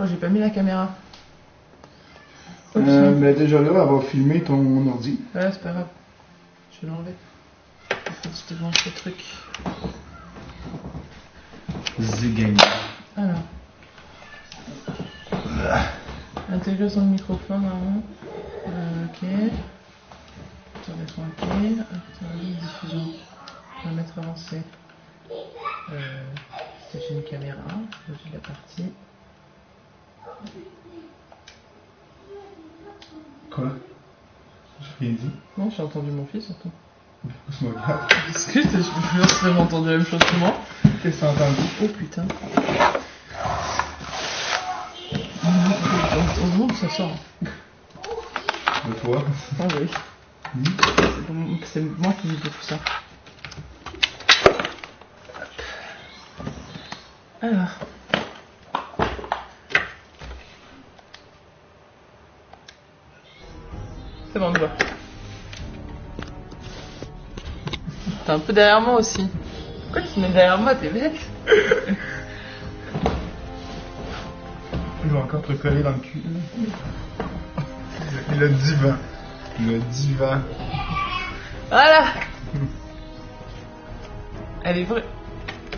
Oh, j'ai pas mis la caméra. Mais déjà là, elle va filmer ton ordi. Ouais, c'est pas grave. Je vais l'enlever. Faut que je te mange le truc. Zigang. Alors. Intégration de microphone, normalement. Ok. Intégration ok. Intégration de diffusion. On va mettre avancé. J'ai une caméra. J'ai la partie. Quoi? J'ai rien dit. Non, j'ai entendu mon fils surtout. Je me regarde. Excuse, je me suis vraiment entendu la même chose que moi. Qu'est-ce que t'as entendu? Oh putain. On ça sort. De toi? Ah oui. C'est moi qui dis tout ça. Alors. C'est bon, on y va. T'es un peu derrière moi aussi. Pourquoi tu te mets derrière moi, t'es bête? Je vais encore te coller dans le cul. Le divan. Le divan. Voilà. Elle est vraie.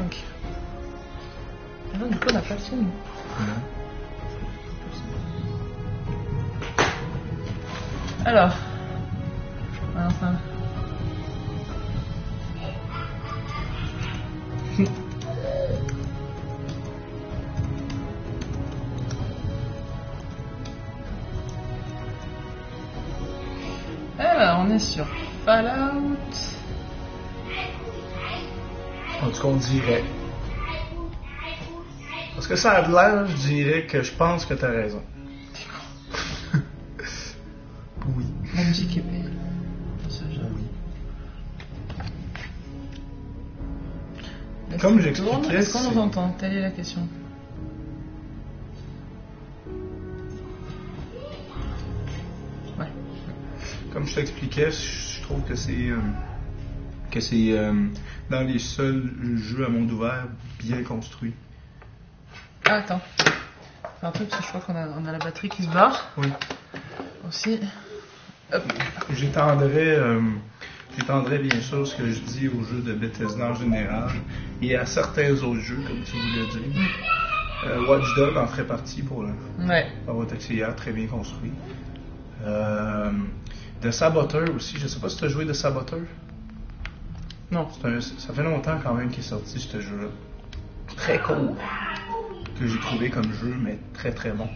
Ok. Ah non, du coup, on n'a pas le son. nous. Alors. Enfin. Alors, on est sur Fallout. En tout cas, on dirait. Parce que ça a de l'air, je dirais que je pense que t'as raison. Oui. La musique est belle. Ça, j'avoue. Est-ce Comme que j'expliquais, tourne? Est-ce qu'on c'est- nous entend? Telle est la question. Ouais. Comme je t'expliquais, je trouve que c'est dans les seuls jeux à monde ouvert bien construits. Ah, attends. C'est un truc parce que je crois qu'on a la batterie qui se barre. Oui. Aussi. Hop. J'étendrai bien sûr ce que je dis aux jeux de Bethesda en général et à certains autres jeux, comme tu voulais dire. Watch Dogs en ferait partie pour Ouais. votre auxiliaire, très bien construit. The Saboteur aussi, je sais pas si tu as joué The Saboteur. Non. Ça fait longtemps quand même qu'il est sorti ce jeu-là. Très court. Que j'ai trouvé comme jeu, mais très très bon.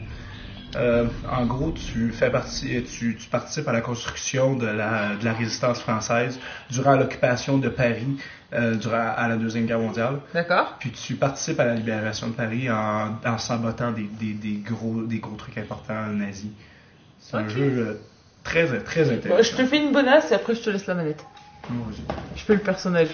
En gros, tu participes à la construction de la résistance française durant l'occupation de Paris à la Deuxième Guerre mondiale. D'accord. Puis tu participes à la libération de Paris en sabotant des gros trucs importants nazis. C'est un jeu très intéressant. Bon, je te fais une bonasse et après je te laisse la manette. Bon, vas-y. Je fais le personnage.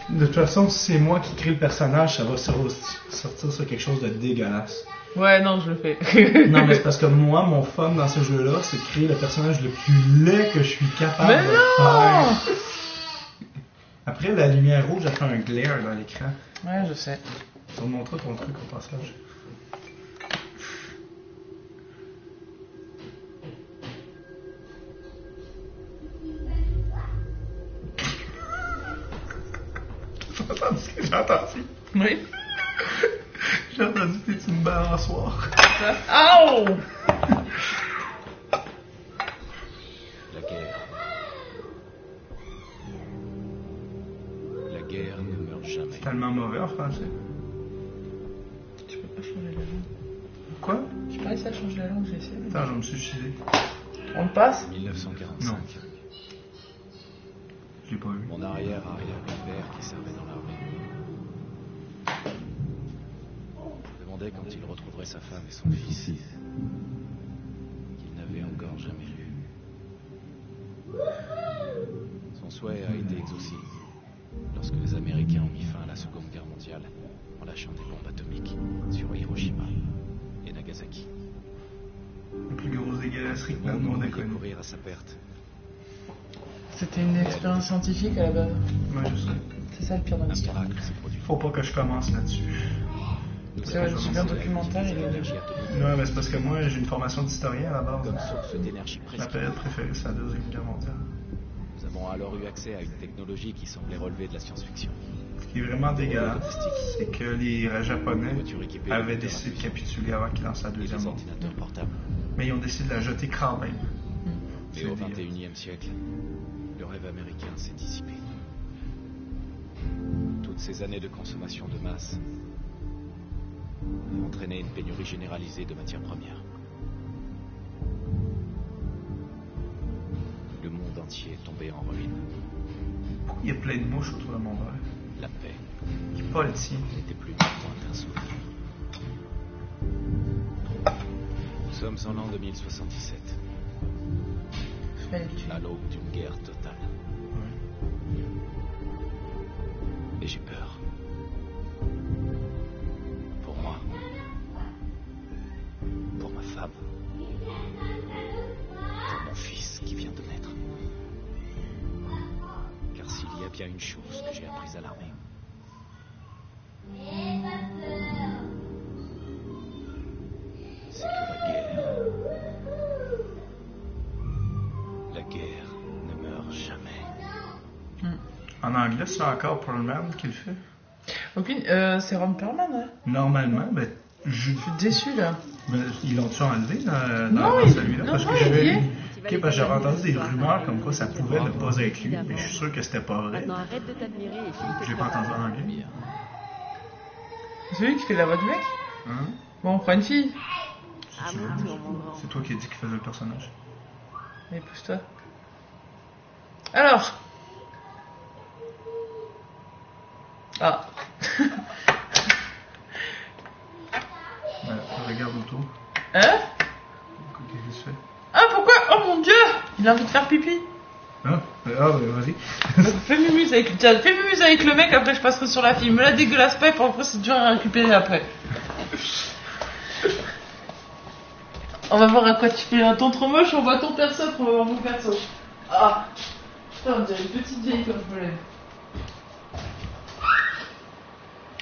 De toute façon, si c'est moi qui crée le personnage, ça va sortir sur quelque chose de dégueulasse. Ouais, non, je le fais. Non, mais c'est parce que moi, mon fun dans ce jeu-là, c'est de créer le personnage le plus laid que je suis capable Mais de non! faire. Après, la lumière rouge a fait un glare dans l'écran. Ouais, je sais. Je vais te montrer ton truc au passage. J'ai entendu. Oui. J'ai entendu que t'es une balançoire. Aouh! La guerre. La guerre ne meurt jamais. C'est tellement mauvais en français. Tu peux pas changer la langue. Quoi? Je pas réussi à changer la langue, j'ai essayé. Attends, je me suis suicidé. On le passe? 1945. Non. Je l'ai pas vu. Mon arrière-arrière-grand-père qui servait dans l'armée demandait quand il retrouverait sa femme et son fils qu'il n'avait encore jamais lu. Son souhait a été exaucé lorsque les Américains ont mis fin à la Seconde Guerre mondiale en lâchant des bombes atomiques sur Hiroshima et Nagasaki. La plus grosse dégueulasserie que Le le monde a allait connue. courir à sa perte. C'était une expérience scientifique à la base. Ouais, je sais. C'est ça le pire dans Un l'histoire. miracle s'est produit. Faut pas que je commence là-dessus. Nous C'est un super documentaire, il est l'énergie atomique Ouais, mais c'est parce que moi, j'ai une formation d'historien à la base. comme source d'énergie Ma presque. période préférée, c'est la Deuxième Guerre mondiale. Nous avons alors eu accès à une technologie qui semblait relever de la science-fiction. Ce qui est vraiment dégueulasse, Domestique, c'est que les Japonais des voitures équipées avaient de décidé de moteurs à capituler avant qu'ils lancent la et Deuxième des Guerre. ordinateurs portables. Mais ils ont décidé de la jeter quand même. Mais C'est au bien. XXIe siècle, le rêve américain s'est dissipé. Toutes ces années de consommation de masse ont entraîné une pénurie généralisée de matières premières. Le monde entier est tombé en ruine. Pourquoi il y a plein de mouches autour de mon verre? La paix Pas le tien. n'était plus loin d'un souvenir. Nous sommes en l'an 2077, Fallait que tu... à l'aube d'une guerre totale. Et j'ai peur. Pour moi. Pour ma femme. Pour mon fils qui vient de naître. Car s'il y a bien une chose que j'ai apprise à l'armée, c'est que la guerre ne meurt jamais. En anglais, c'est encore Perlman qui le fait. Aucune... c'est Ron Perlman, hein. Normalement, ben, Je suis déçu, là. ils l'ont-tu enlevé dans Non, celui-là? non, Parce non, que j'avais il y lu. est. Ok, parce que j'avais entendu des rumeurs comme quoi ça pouvait ne pas être lui, mais je suis sûr que c'était pas vrai. Maintenant, arrête de t'admirer et filme tes Je l'ai pas entendu en anglais. Bien. C'est lui qui fait la voix du mec. Hein? Bon, on prend une fille. À mon tour, mon grand. C'est toi qui as dit qu'il faisait le personnage. Mais pousse-toi. Alors. Ah. Regarde autour. Hein? Qu'est-ce que tu fais? Ah, pourquoi? Oh mon dieu! Il a envie de faire pipi. Ah, vas-y. Fais mumuse avec... Tiens, fais mumuse avec le mec, après je passerai sur la fille. Me la dégueulasse pas, et pour après c'est dur à récupérer après. On va voir à quoi tu fais un ton trop moche, on voit ton perso, on va voir mon perso. Ah! Putain, on dirait une petite vieille comme je me lève.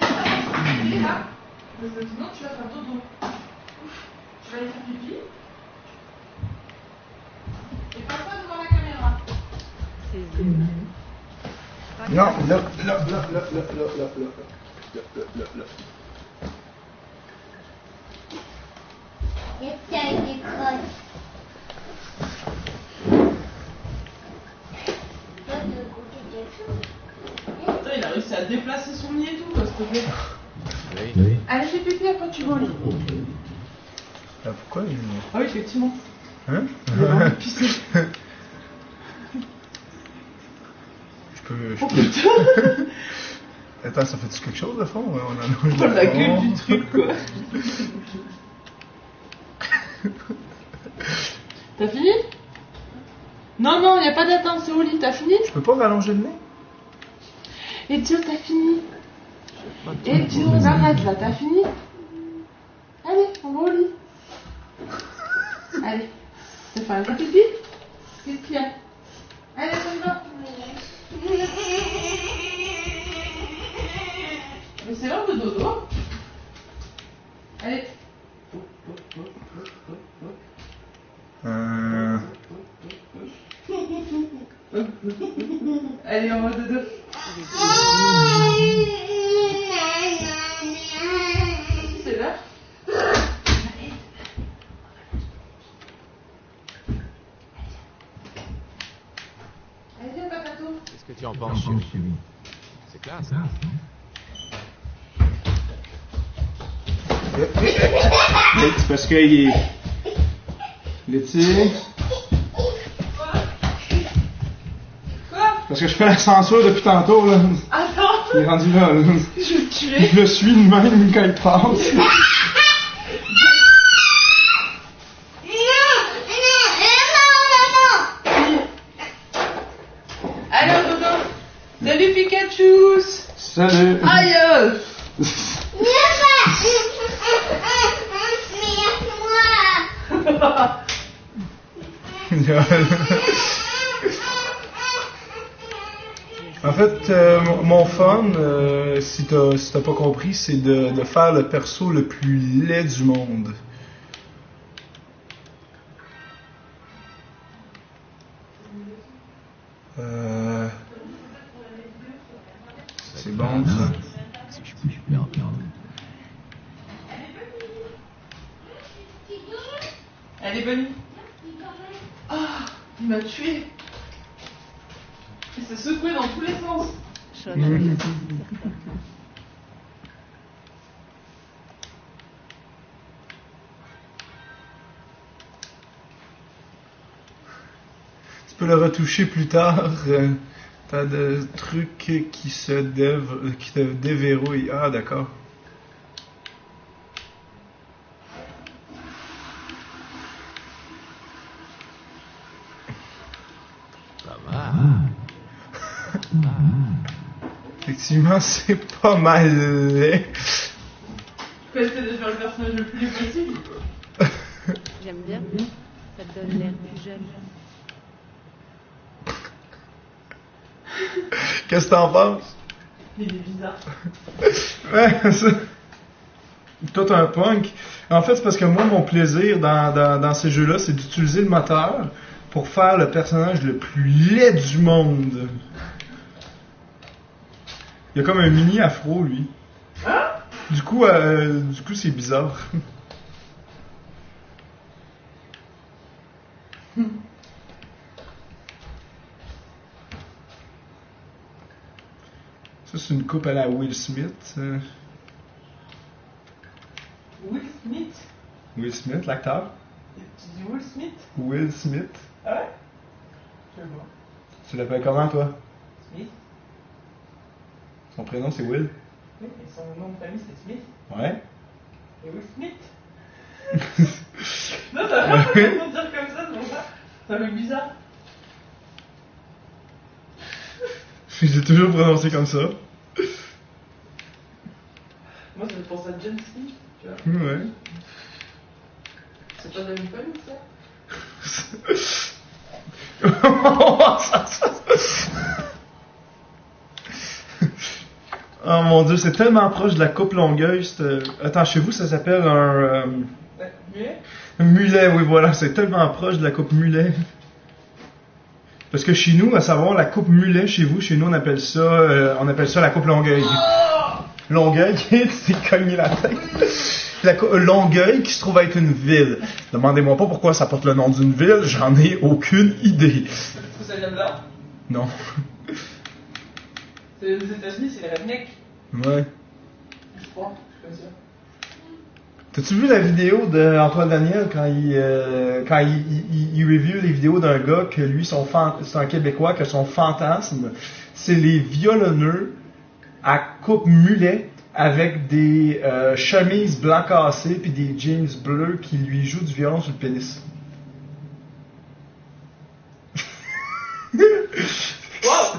Allez là! Parce que sinon tu vas faire dodo. Tu vas aller faire pipi. Et passe pas devant la caméra. C'est Non, là. Est-ce qu'il y a des crottes? Toi, tu veux goûter quelque chose? Putain, il a réussi à déplacer son nid et tout, s'il te plaît. Oui. Allez, fais pipi, après tu vas au lit. Pourquoi il... Ah oui, effectivement. Hein? Il a envie de pisser. Je peux... Oh putain! Attends, ça fait-tu quelque chose de fond? Ouais, on en a Oh la gueule du truc, quoi. T'as fini? Non, non, y a pas d'attente, c'est au lit, t'as fini? Je peux pas rallonger le nez? Et Dieu, t'as fini? Et Dieu, arrête là, t'as fini? Allez, on va au lit. Allez, t'as fait un gros pipi? Qu'est-ce qu'il y a? Allez, on y va. Mais c'est l'heure de dodo. Allez. Allez, on va dodo. C'est l'heure. Allez, viens, Papato. Qu'est-ce que tu en penses, chérie? C'est classe, hein? C'est parce qu'il est... Laitier... Quoi? Parce que je fais la censure depuis tantôt, là. Attends, Il est rendu là, là. je vais te tuer. Je le suis de même quand il passe. Allez, au dodo. Salut, Pikachu. Salut. Aïe. En fait, mon fun, si t'as pas compris, c'est de faire le perso le plus laid du monde. C'est bon, ça. Si je puis me permettre. Elle est bonne. Ah, il m'a tué. Il s'est secoué dans tous les sens. Choc. Mmh. Tu peux le retoucher plus tard. T'as des trucs qui te déverrouillent. Ah, d'accord. Ça va. Effectivement, c'est pas mal laid. Je peux essayer de faire le personnage le plus laid possible. J'aime bien. Ça te donne l'air plus jeune. Qu'est-ce que t'en penses? Il est bizarre. Ouais, ça. Toi, t'es un punk. En fait, c'est parce que moi, mon plaisir dans ces jeux-là, c'est d'utiliser le moteur pour faire le personnage le plus laid du monde. Il y a comme un mini afro, lui. Hein? Du coup, c'est bizarre. Ça, c'est une coupe à la Will Smith. Will Smith? Will Smith, l'acteur. Tu dis Will Smith? Will Smith. Ah ouais? Je vois. Tu l'appelles comment, toi? Smith? Son prénom, c'est Will. Oui, et son nom de famille c'est Smith. Ouais. Et Will Smith? Non, t'as rien fait de dire comme ça, c'est pour ça. Ça fait bizarre. J'ai toujours prononcé comme ça. Moi, ça me pense à James Smith, tu vois. Ouais. C'est pas de la même famille, ça? Oh mon dieu, c'est tellement proche de la coupe Longueuil. Attends, chez vous, ça s'appelle un Mulet? mulet, oui, voilà. C'est tellement proche de la coupe mulet. Parce que chez nous, à savoir, la coupe mulet, chez vous, chez nous, on appelle ça la coupe Longueuil. Longueuil, tu t'es cogné la tête. Longueuil, qui se trouve être une ville. Demandez-moi pas pourquoi ça porte le nom d'une ville, j'en ai aucune idée. Est-ce que ça vient de là? Non. C'est les États-Unis, c'est les rednecks. Ouais. Je crois, je suis comme ça. T'as-tu vu la vidéo d'Antoine Daniel quand il review les vidéos d'un gars que lui, c'est un Québécois, que son fantasme, c'est les violonneux à coupe mulet avec des chemises blanc cassé puis des jeans bleus qui lui jouent du violon sur le pénis. Wow!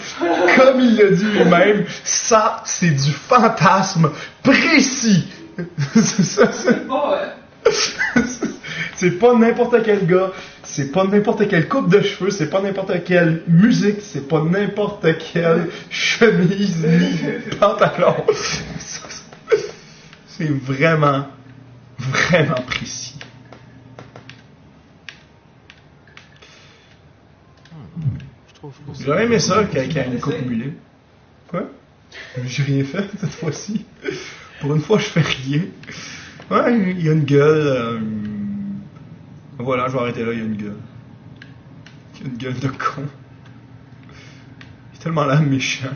Comme il l'a dit lui-même, ça, c'est du fantasme précis. C'est bon, ouais. C'est pas n'importe quel gars, c'est pas n'importe quelle coupe de cheveux, c'est pas n'importe quelle musique, c'est pas n'importe quelle chemise ni pantalon. C'est vraiment, vraiment précis. Je trouve que c'est J'aurais aimé ça joli. qu'il y ait une coupe mulet. Quoi? J'ai rien fait cette fois-ci. Pour une fois, je fais rien. Ouais, il y a une gueule. Voilà, je vais arrêter là, il y a une gueule. Il y a une gueule de con. Il est tellement là méchant.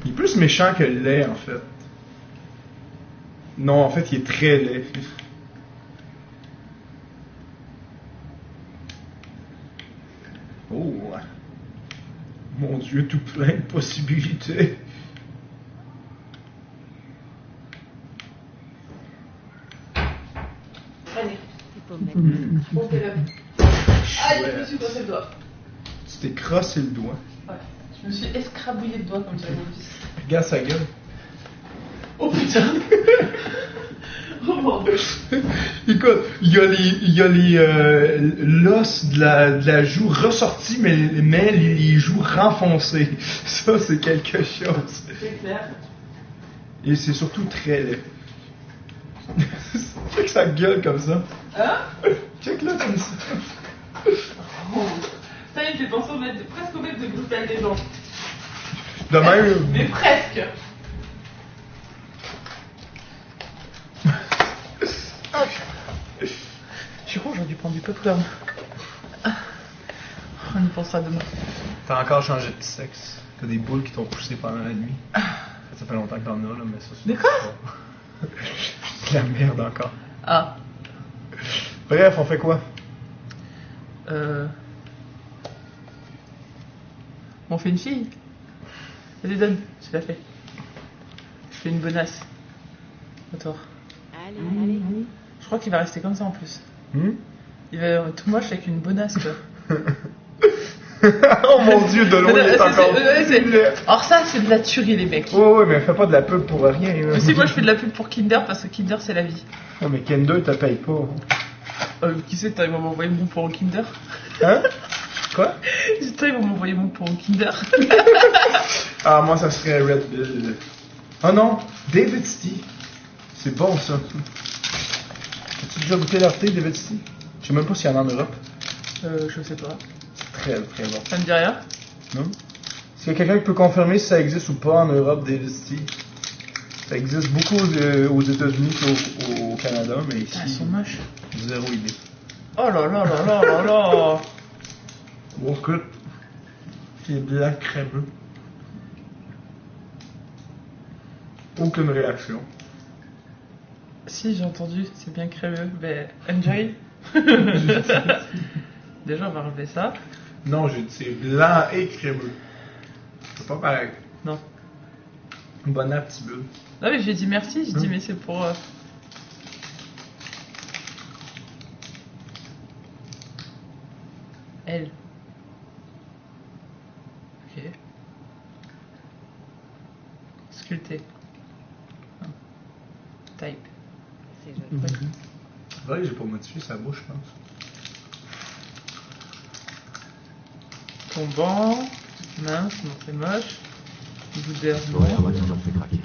Il est plus méchant que laid, en fait. Non, en fait, il est très laid. Oh, mon Dieu, tout plein de possibilités. Allez, C'est pas même. montez-le. Aïe, je me suis cassé le doigt. Tu t'es crossé le doigt. Ouais, je me suis escrabouillé le doigt comme ça, mon fils. Regarde sa gueule. Oh putain! Oh mon Dieu. Écoute, il y a l'os de la joue ressorti, mais les joues renfoncées. Ça, c'est quelque chose. C'est clair. Et c'est surtout très laid. Check sa gueule comme ça. Hein? Check là comme ça. Oh. Ça y est, t'es pensé presque au mettre de gloussel des dents. De même. Mais presque. Je suis con, j'aurais dû prendre du popcorn. On y pensera demain. T'as encore changé de sexe. T'as des boules qui t'ont poussé pendant la nuit. Ça fait longtemps que t'en as, là, mais ça c'est. De quoi? C'est de la merde encore. Ah. Bref, on fait quoi? On fait une fille. Vas-y, donne, je la fais. Je fais une bonasse. Attends. Allez, allez. Je crois qu'il va rester comme ça en plus. Hmm? Il va être tout moche avec une bonasse, quoi. Oh mon dieu, de loin, il est encore. Alors, ça, c'est de la tuerie, les mecs. Ouais, mais fais pas de la pub pour rien. Là. Mais si, moi, je fais de la pub pour Kinder parce que Kinder, c'est la vie. Ouais, mais Kinder, te paye pas. Qui c'est, toi, ils vont m'envoyer mon pour au Kinder? Hein? Quoi? Toi, ils vont m'envoyer mon pour au Kinder. Ah, moi, ça serait Red Bull. Oh non, David City. C'est bon, ça. As-tu déjà goûté leur thé, David City? Je sais même pas s'il y en a en Europe. Je sais pas. C'est très, très bon. Ça me dit rien? Non? Est-ce qu'il y a quelqu'un qui peut confirmer si ça existe ou pas en Europe, David City? Ça existe beaucoup aux États-Unis qu'au Canada, mais ici. Ah, ils sont moches. Zéro idée. Oh là là là là là là. Bon, écoute. C'est blanc crémeux. Aucune réaction. Si, j'ai entendu, c'est bien crémeux. Mais, enjoy. Déjà, on va relever ça. Non, j'ai dit c'est blanc et crémeux. C'est pas pareil. Non. Bon appétit, bulle. Non, mais j'ai dit merci, j'ai dit, mais c'est pour. Elle. Ok. Sculpté. Type. C'est joli. C'est vrai que j'ai pas modifié sa bouche, je pense. Tombant. Mince, non, c'est moche. Boudeur, Ouais, on non. m'a toujours fait craquer.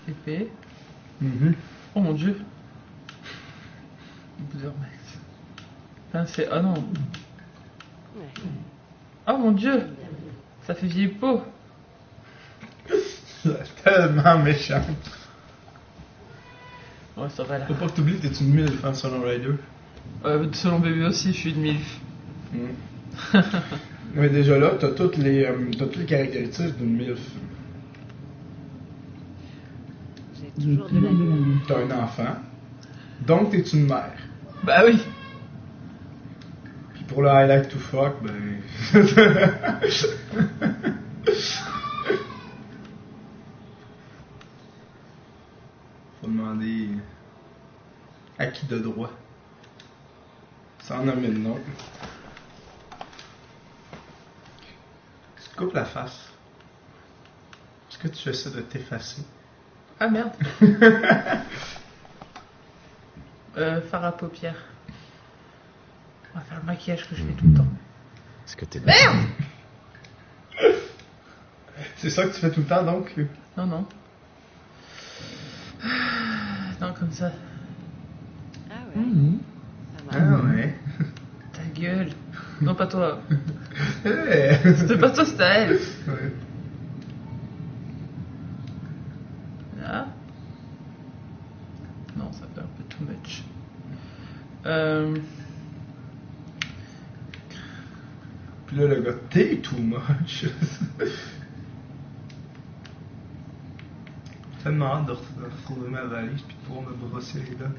Épée. Mhm. Oh mon dieu. Boudeur max. Pincé. Oh non. Ouais. Oh mon dieu. Ça fait vieille peau. C'est tellement méchant. Ouais, ça va là. Faut pas que t'oublies que t'es une MILF en Solo Rider. Selon bébé aussi, je suis une MILF. Mais déjà là, t'as toutes les caractéristiques d'une MILF. J'ai toujours de la vie. T'as un enfant, donc t'es une mère. Bah oui. Puis pour le I like to fuck, ben. Faut demander à qui de droit. Sans nommer le nom. Tu te coupes la face. Est-ce que tu essaies de t'effacer? Ah merde. Fard à paupières. On va faire le maquillage que je fais tout le temps. Est-ce que t'es Merde! C'est ça que tu fais tout le temps donc? Non, non. Non, comme ça. Ah ouais. Ça marche. ouais. Ta gueule. Non, pas toi. Hey. C'était pas toi, c'était à elle. Ouais. Là. Non, ça fait un peu too much. Puis là, le gars, t'es too much. J'ai tellement hâte de retrouver ma valise puis de pouvoir me brosser les dents.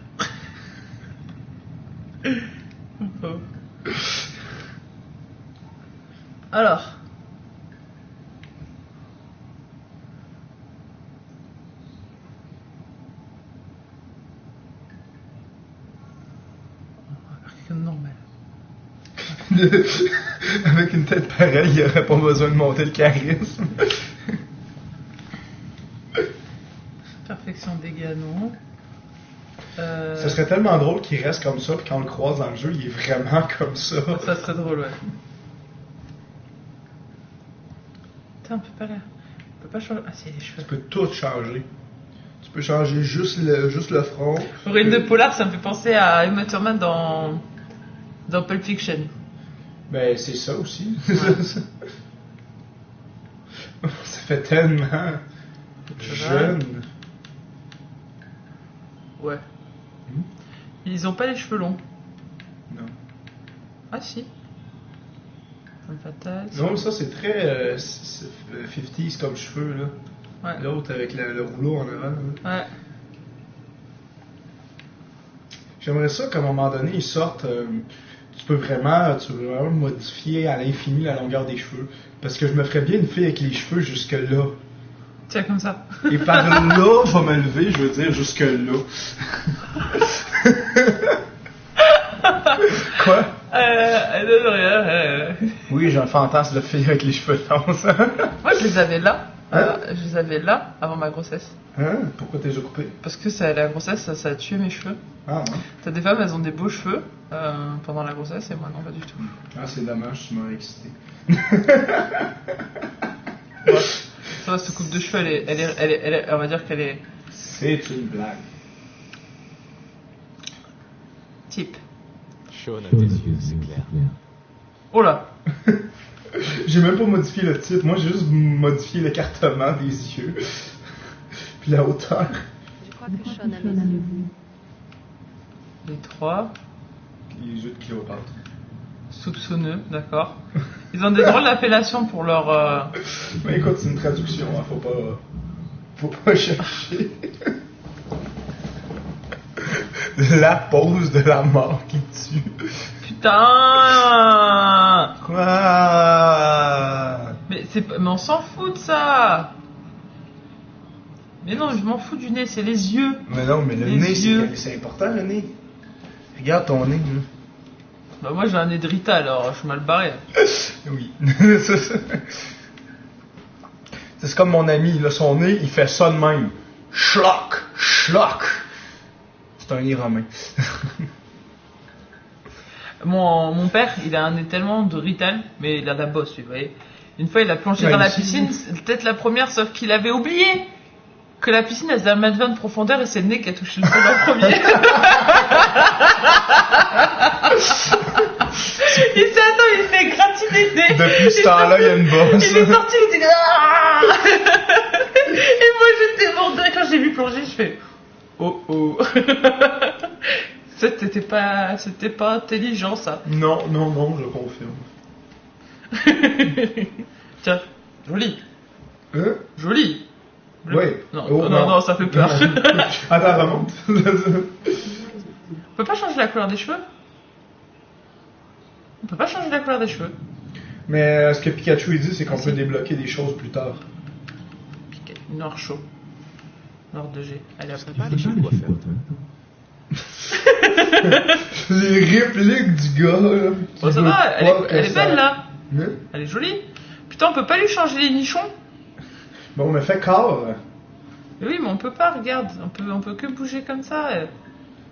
Oh. Alors. On va faire quelqu'un de normal. Avec une tête pareille, il aurait pas besoin de monter le charisme. Parfait. Imperfection, dégâts, non. Ce serait tellement drôle qu'il reste comme ça, puis quand on le croise dans le jeu, il est vraiment comme ça. Ça serait drôle, ouais. Putain, on peut pas changer. Ah, c'est les cheveux. Tu peux tout changer. Tu peux changer juste le front. Aurine de Polar, ça me fait penser à Uma Thurman dans Pulp Fiction. Ben, c'est ça aussi. Ça fait tellement jeune. Ouais. Ils ont pas les cheveux longs. Non. Ah si. Femme fatale. Non, ça c'est très 50s comme cheveux, là. Ouais. L'autre avec le rouleau en avant. Là. Ouais. J'aimerais ça qu'à un moment donné, ils sortent. Tu peux vraiment modifier à l'infini la longueur des cheveux. Parce que je me ferais bien une fille avec les cheveux jusque-là. Tiens, comme ça. Et par là, je vais me lever, je veux dire jusque-là. Quoi? Non, rien. Oui, j'ai un fantasme de fille avec les cheveux longs. Ça. Moi, je les avais là. Hein? Je les avais là avant ma grossesse. Hein? Pourquoi t'es déjà coupé? Parce que la grossesse, ça a tué mes cheveux. Ah ouais? T'as des femmes, elles ont des beaux cheveux pendant la grossesse et moi non, pas du tout. Ah, c'est dommage, tu m'as excité. Ouais. Ça va, cette coupe de cheveux, elle est, on va dire qu'elle est C'est une blague. type. Sean a des yeux, c'est clair. Oh là. J'ai même pas modifié le titre, moi j'ai juste modifié l'écartement des yeux. Puis la hauteur. Je crois que Sean a mes yeux. Les trois. Les yeux de Cléopâtre. Soupçonneux, d'accord. Ils ont des drôles d'appellations pour leur... Mais écoute, c'est une traduction, hein, faut pas chercher. La pose de la mort qui tue. Putain. Quoi? Mais on s'en fout de ça. Mais non, je m'en fous du nez, c'est les yeux. Mais non, mais le Les nez, yeux. c'est important, le nez. Regarde ton nez. Là. Bah moi j'ai un nez de Rita, alors je suis mal barré. Oui. C'est comme mon ami, là, son nez, il fait ça de même. Schlock, schlock. C'est un nez romain. Mon père, il a un nez tellement de Rital, mais il a la bosse, vous voyez. Une fois, il a plongé Ouais, dans la ici. piscine, c'est peut-être la première, sauf qu'il avait oublié que la piscine, elle faisait 1,20 m de profondeur et c'est le nez qui a touché le fond en premier. Il s'est attends, il s'est gratiné le nez. Depuis ce temps-là, il y a une bosse. Il est sorti, il était ah. Et moi, j'étais mort de rire quand j'ai vu plonger, je fais oh oh. C'était pas intelligent, ça. Non, je confirme. Tiens, joli. Hein? Joli. Ouais. Non, Oh, non, ça fait peur. Attends, remonte. On peut pas changer la couleur des cheveux? On peut pas changer la couleur des cheveux. Mais ce que Pikachu il dit, c'est qu'on peut débloquer des choses plus tard. Noir chaud. Noir 2G. Allez, Ce après. serait pas les cheveux de coiffeur. Les répliques du gars, là. Bon, ça va, elle est belle, là. Hein? Elle est jolie. Putain, on peut pas lui changer les nichons? Bon, mais fais corps. Mais oui, mais on peut pas, regarde. On peut que bouger comme ça.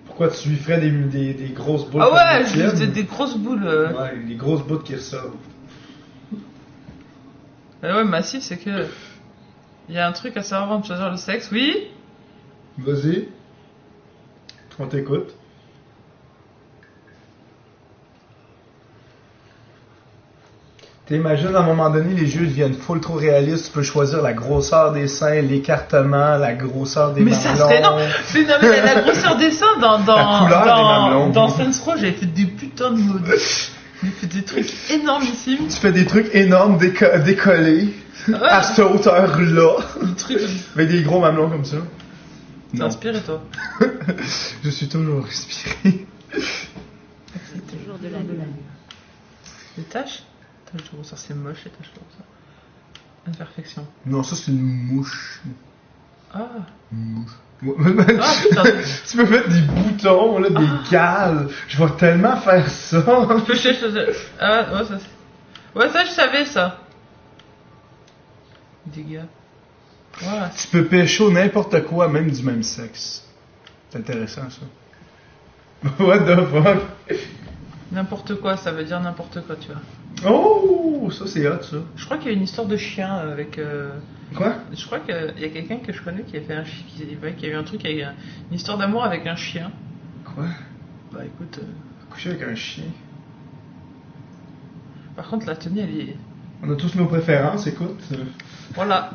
Pourquoi tu lui ferais des grosses boules? Ah comme ouais, les je tiennes? faisais des grosses boules. Ouais, des grosses boules qui ressortent. Ah ouais, massif, c'est que. Il y a un truc à savoir avant de choisir le sexe, oui? Vas-y. On t'écoute. T'imagines à un moment donné, les jeux deviennent full trop réalistes. Tu peux choisir la grosseur des seins, l'écartement, la grosseur des Mais mamelons. ça serait non. Mais non, mais la grosseur des seins dans couleur des mamelons. dans Saints Row, j'avais fait des putains de modes. J'ai fait des trucs énormissimes. Tu fais des trucs énormes décollés Ouais. à cette hauteur-là. Des trucs. Avec des gros mamelons comme ça. T'es Non. inspiré, toi. Je suis toujours inspiré. C'est toujours de la lune. Les taches? Taches de grosseur, c'est moche, les taches de grosseur. Imperfection. Non, ça c'est une mouche. Ah. Mouche. Ah, putain. Tu peux mettre des boutons, là, des gales. Je vais tellement faire ça. Ah, ouais, ça. Ouais, ça, je savais, ça. Dégâts. Voilà. Tu peux pécho n'importe quoi, même du même sexe. C'est intéressant, ça. What the fuck? N'importe quoi, ça veut dire n'importe quoi, tu vois. Oh, ça c'est hot, ça. Je crois qu'il y a une histoire de chien avec. Quoi? Je crois qu'il y a quelqu'un que je connais qui a fait qui a eu un truc avec une histoire d'amour avec un chien. Quoi? Bah écoute. Coucher avec un chien. Par contre, la tenue, elle est. On a tous nos préférences, écoute. Voilà.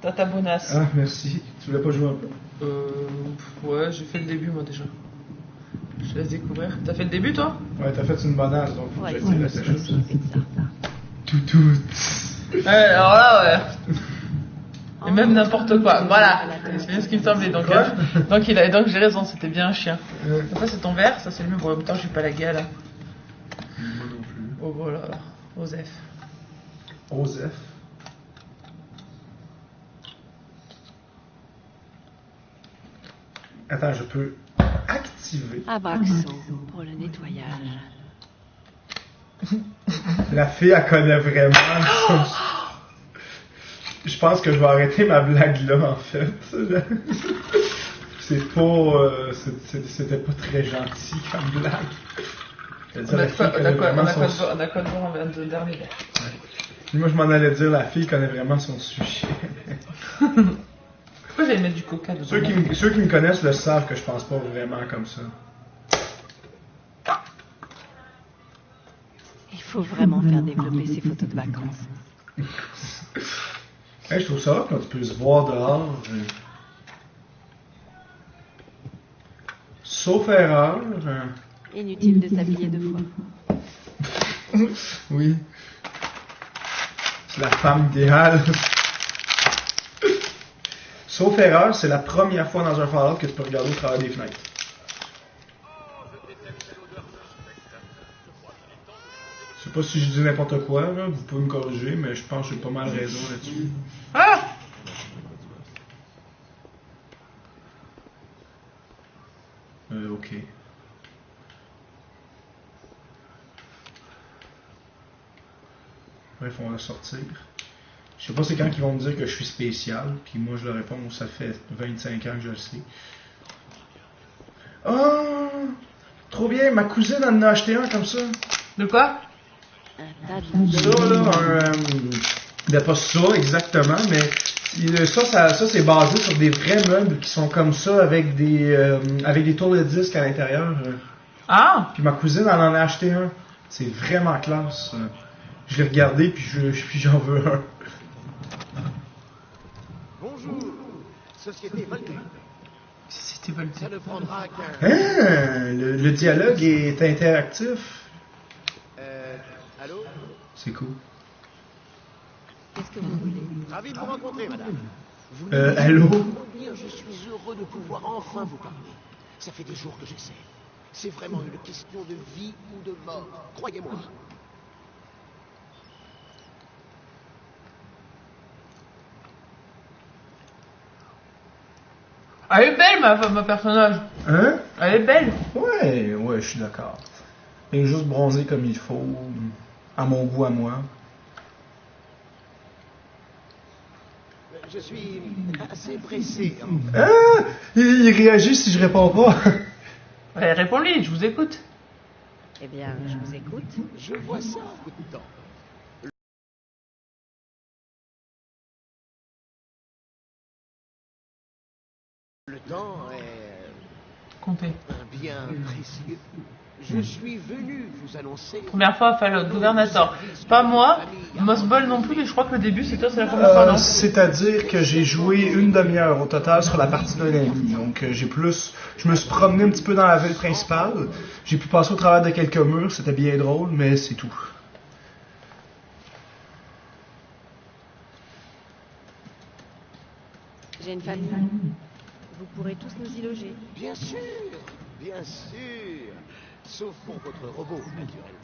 T'as ta bonasse. Ah, merci. Tu voulais pas jouer un peu? Ouais, j'ai fait le début moi déjà. Je te laisse découvrir. T'as fait le début toi? Ouais, t'as fait une bonasse, donc faut que Ouais, je tire la c'est sécheuse. ça. Toutout. Ouais, alors là, ouais. Et même n'importe quoi. Voilà. C'est bien ce qui me semblait. Donc, donc j'ai raison, c'était bien un chien. Donc ça c'est ton verre, ça c'est le mien. Bon, en même temps, j'ai pas la gueule. Moi non plus. Oh voilà. Osef. Osef. Attends, je peux activer. Abraxo pour le nettoyage. La fille, elle connaît vraiment son... Je pense que je vais arrêter ma blague là, en fait. C'est pas... C'était pas très gentil comme blague. On a quoi de voir en dernier. Moi, je m'en allais dire, la fille connaît vraiment son sujet. Pourquoi j'allais mettre du coca dedans? Ceux qui me connaissent le savent que je pense pas vraiment comme ça. Il faut vraiment faire développer ses photos de vacances. Hey, je trouve ça quand tu peux se voir dehors. Sauf erreur. Inutile de s'habiller deux fois. Oui. C'est la femme idéale. Sauf erreur, c'est la première fois dans un Fallout que tu peux regarder au travers des fenêtres. Je sais pas si je dis n'importe quoi, là, vous pouvez me corriger, mais je pense que j'ai pas mal raison là-dessus. Ah! Ok. Bref, on va sortir. Je sais pas c'est quand qu'ils vont me dire que je suis spécial, puis moi je leur réponds, ça fait 25 ans que je le sais. Oh! Trop bien, ma cousine en a acheté un comme ça. De quoi? Un tas de Ça, là, ben pas ça exactement, mais ça c'est basé sur des vrais meubles qui sont comme ça avec des tours de disques à l'intérieur. Ah! Puis ma cousine elle en a acheté un. C'est vraiment classe. Je l'ai regardé puis j'en veux un. Bonjour, Société Voltaire. C'était Voltaire. Ça ne prendra qu'un... Hein, le dialogue est interactif. Allô? C'est cool. Qu'est-ce que vous voulez? Ravi de vous rencontrer, madame. Vous Allô? dire, je suis heureux de pouvoir enfin vous parler. Ça fait des jours que j'essaie. C'est vraiment une question de vie ou de mort, croyez-moi. Elle est belle, ma personnage. Hein? Elle est belle. Ouais, je suis d'accord. Elle est juste bronzée comme il faut, à mon goût à moi. Je suis assez pressé. Ah! Il réagit si je réponds pas. Ouais, réponds-lui, je vous écoute. Eh bien, je vous écoute. Je vois ça en coup de temps. Le temps est Comptez. un bien précieux. Je suis venu vous annoncer... Première fois, Fallout, Gouvernator. Pas moi, Mossball non plus, mais je crois que le début, c'est toi, c'est la première fois, non? C'est-à-dire que j'ai joué une demi-heure au total sur la partie d'un ami. Donc je me suis promené un petit peu dans la ville principale. J'ai pu passer au travers de quelques murs, c'était bien drôle, mais c'est tout. J'ai une famille. Vous pourrez tous nous y loger. Bien sûr, bien sûr. Sauf pour votre robot, naturellement.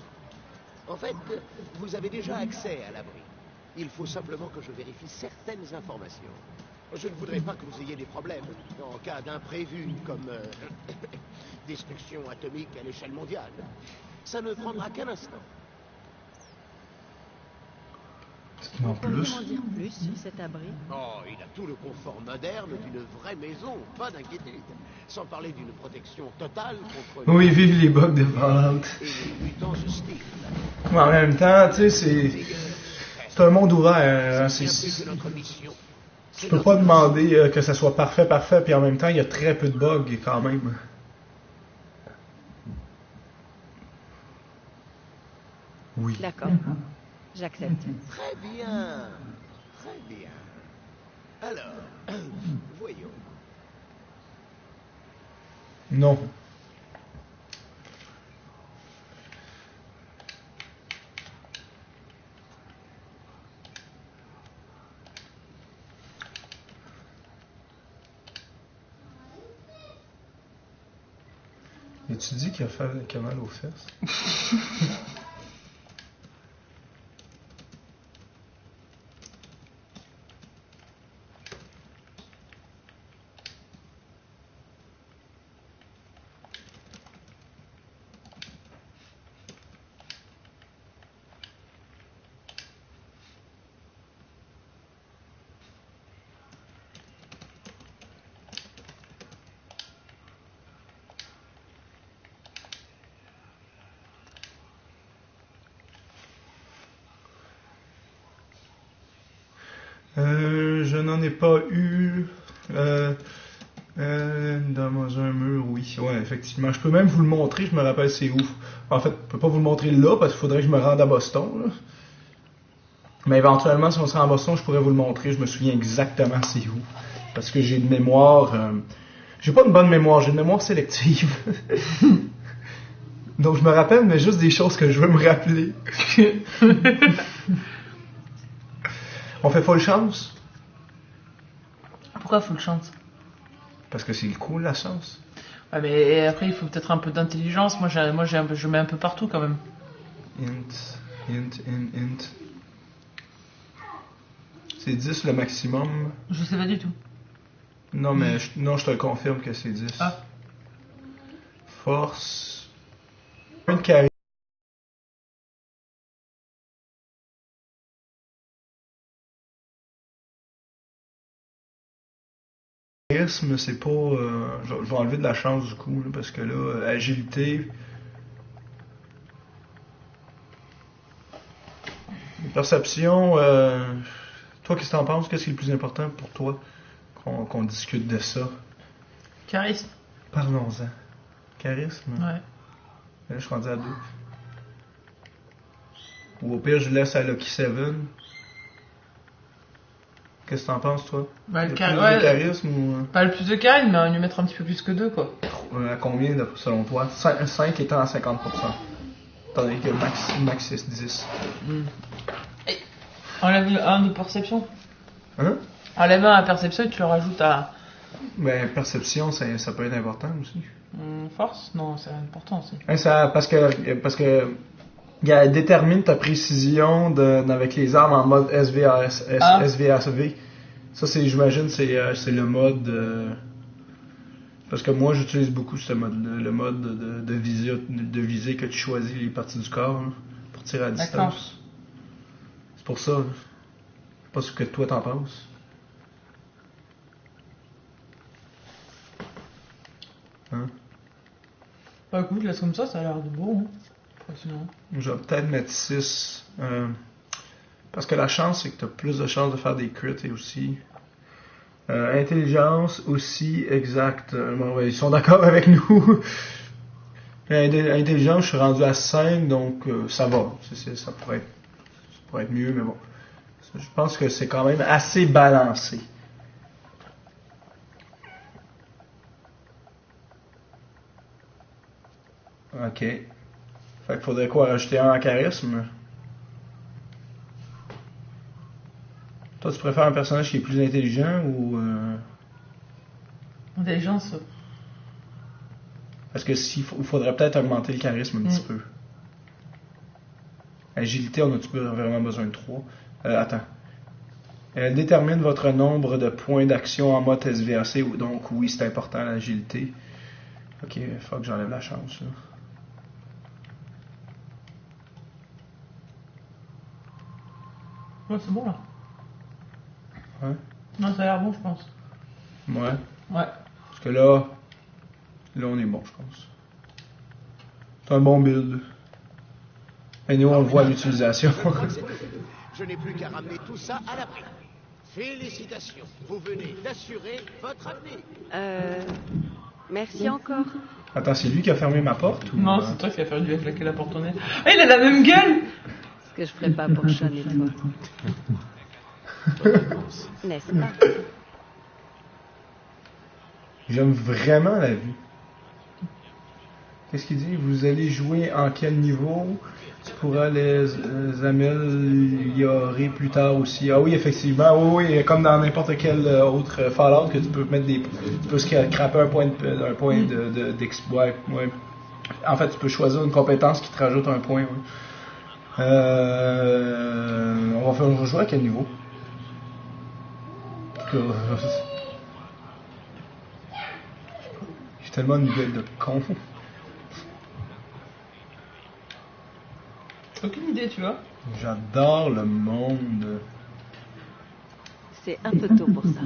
En fait, vous avez déjà accès à l'abri. Il faut simplement que je vérifie certaines informations. Je ne voudrais pas que vous ayez des problèmes en cas d'imprévu, comme destruction atomique à l'échelle mondiale. Ça ne prendra qu'un instant. En Vous pourriez plus. m'en dire plus sur cet abri? Oh, il a tout le confort moderne d'une vraie maison, pas d'inquiétude. Sans parler d'une protection totale contre Oui, vive les bugs de Fallout. et les mutants hostiles. Mais en même temps, tu sais, c'est un monde ouvert. Hein, C'est bien plus que notre mission. tu peux pas demander que ça soit parfait, puis en même temps, il y a très peu de bugs quand même. Oui. D'accord. J'accepte. Très bien. Très bien. Alors, voyons. Non. Et tu dis qu'il a mal aux fesses? Je n'en ai pas eu. Dans un mur, oui. Ouais, effectivement. Je peux même vous le montrer, je me rappelle c'est où. En fait, je peux pas vous le montrer là parce qu'il faudrait que je me rende à Boston. Là. Mais éventuellement, si on se rend à Boston, je pourrais vous le montrer. Je me souviens exactement c'est où. Parce que j'ai une mémoire. J'ai pas une bonne mémoire, j'ai une mémoire sélective. Donc je me rappelle, mais juste des choses que je veux me rappeler. On fait full chance? Pourquoi full chance? Parce que c'est cool la chance. Ouais, mais après, il faut peut-être un peu d'intelligence. Moi, je mets un peu partout quand même. Int. C'est 10 le maximum. Je sais pas du tout. Non, mais je te le confirme que c'est 10. Ah. Force. Point de charisme. C'est pas. Je vais enlever de la chance du coup, là, parce que là, agilité. Perception. Toi, qu'est-ce que t'en penses? Qu'est-ce qui est le plus important pour toi qu'on discute de ça? Charisme. Parlons-en. Charisme? Ouais. Là, je suis rendu à 2. Ou au pire, je laisse à Lucky 7. Qu'est-ce que t'en penses, toi? Bah, le plus de charisme ou... Pas le plus de charisme, mais lui mettre un petit peu plus que 2, quoi. À combien, selon toi? 5 étant à 50%. Tandis que max c'est 10. Enlève un de perception. Hein? Enlève un à perception et tu le rajoutes à... Ben, perception, ça peut être important aussi. Force? Non, c'est important aussi. Hein, parce que détermine ta précision avec les armes en mode SVAV. Ça, j'imagine, c'est le mode... parce que moi, j'utilise beaucoup ce mode-là, le mode de viser que tu choisis les parties du corps là, pour tirer à distance. D'accord. C'est pour ça. Là. Pas ce que toi t'en penses. Hein? Bah écoute, laisse comme ça a l'air de beau. Hein. Sinon... Je vais peut-être mettre 6. Parce que la chance, c'est que tu as plus de chances de faire des crits et aussi. Intelligence aussi, exact. Bon, ouais, ils sont d'accord avec nous. Intelligence, je suis rendu à 5, donc ça va. Ça pourrait être mieux, mais bon. Je pense que c'est quand même assez balancé. Ok. Fait qu'il faudrait quoi, rajouter un en charisme? Toi, tu préfères un personnage qui est plus intelligent ou... Intelligence. Parce que il faudrait peut-être augmenter le charisme un petit peu. Agilité, on a-tu vraiment besoin de 3? Attends. Elle détermine votre nombre de points d'action en mode SVAC, donc oui, c'est important l'agilité. Ok, il faut que j'enlève la chance. Là. Ouais, c'est bon là. Ouais. Non, ça a l'air bon, je pense. Ouais. Ouais. Parce que là on est bon, je pense. C'est un bon build. Et nous, on le voit à l'utilisation. Je crois que c'est tout. Je n'ai plus qu'à ramener tout ça à l'abri. Félicitations, vous venez d'assurer votre avenir. Merci encore. Attends, c'est lui qui a fermé ma porte ou... Non, c'est toi qui as fait du claquer la porte au nez. Ah, il a la même gueule! Ce que je ferais pas pour Sean et toi. Bonne réponse. N'est-ce pas? J'aime vraiment la vue. Qu'est-ce qu'il dit? Vous allez jouer en quel niveau? Tu pourras les améliorer plus tard aussi. Ah oui, effectivement. Oui, oui, comme dans n'importe quel autre Fallout, que tu peux mettre des... Tu peux scraper un point d'exploit. Ouais. En fait, tu peux choisir une compétence qui te rajoute un point. Ouais. On va jouer à quel niveau? J'ai tellement une gueule de con. Aucune idée, tu vois. J'adore le monde. C'est un peu tôt pour ça.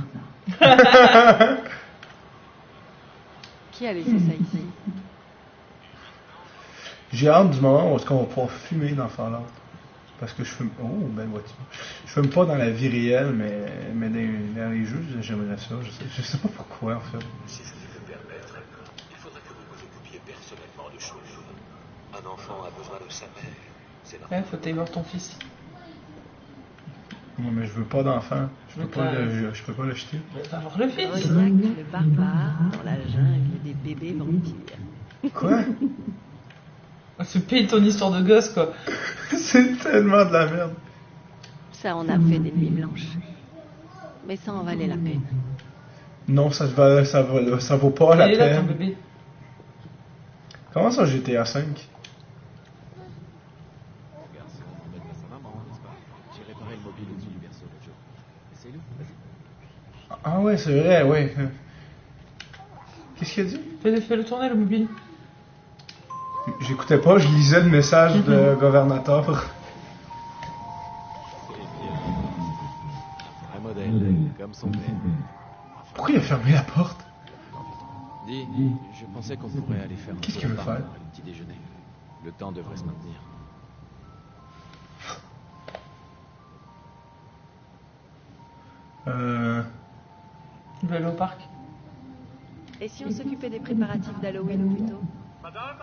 Qui a laissé ça ici? J'ai hâte du moment où est-ce qu'on va pouvoir fumer dans Fallout. Parce que je fume... Oh, belle voiture. Je fume pas dans la vie réelle, mais dans les jeux, j'aimerais ça. Je sais pas pourquoi, en fait. Si je puis me permettre, il faudrait que vous vous occupiez personnellement de choses. Un enfant a besoin de sa mère. C'est normal. Ouais, faut aller voir ton fils. Non, mais je veux pas d'enfant. Je peux pas le jeter. Va voir le fils. Rognac, le barbare, dans la jungle des bébés vampires. Quoi? Se paye ton histoire de gosse, quoi. C'est tellement de la merde. Ça en a fait des nuits blanches. Mais ça en valait la peine. Non, ça vaut pas la Il est là, ton peine. bébé. Comment ça, GTA 5? Mon garçon embête pas sa maman, n'est-ce pas? J'ai réparé le mobile au-dessus du berceau l'autre jour. Essaye-le, vas-y. Ah ouais, c'est vrai, ouais. Qu'est-ce qu'il a dit? Fais-le tourner, le mobile. J'écoutais pas, je lisais le message de gouvernateur. Un modèle, comme son père. Pourquoi il a fermé la porte? Dis, je pensais qu'on pourrait aller faire un Qu'est-ce tour qu'il veut au parc faire? après le petit déjeuner. Le temps devrait se maintenir. Il veut aller au parc. Et si on s'occupait des préparatifs d'Halloween plutôt? Madame,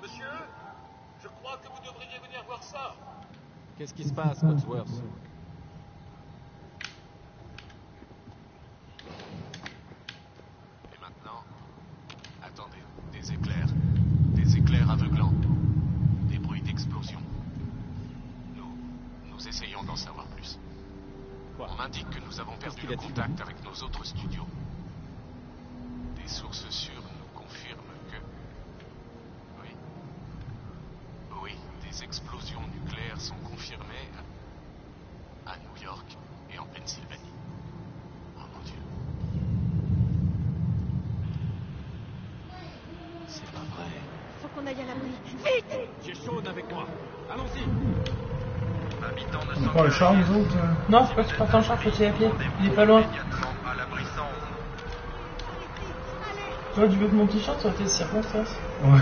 monsieur, je crois que vous devriez venir voir ça. Qu'est-ce qui se passe, Cotsworth? Et maintenant, attendez, des éclairs aveuglants, des bruits d'explosion. Nous essayons d'en savoir plus. Quoi? On m'indique que nous avons perdu qu'il le a dit? contact avec nos autres studios. Des sources sûres nous confirment que... Oui, des explosions nucléaires sont confirmées à New York et en Pennsylvanie. Oh mon Dieu. C'est pas vrai. Faut qu'on aille à l'abri. Vite! J'ai Sean avec moi. Allons-y. On n'a pas le char, nous autres? Non, faut pas que tu partes en char, faut y aller à pied. Il est pas loin. J'aurais dû mettre mon t-shirt, ça aurait été de circonstance. Ouais.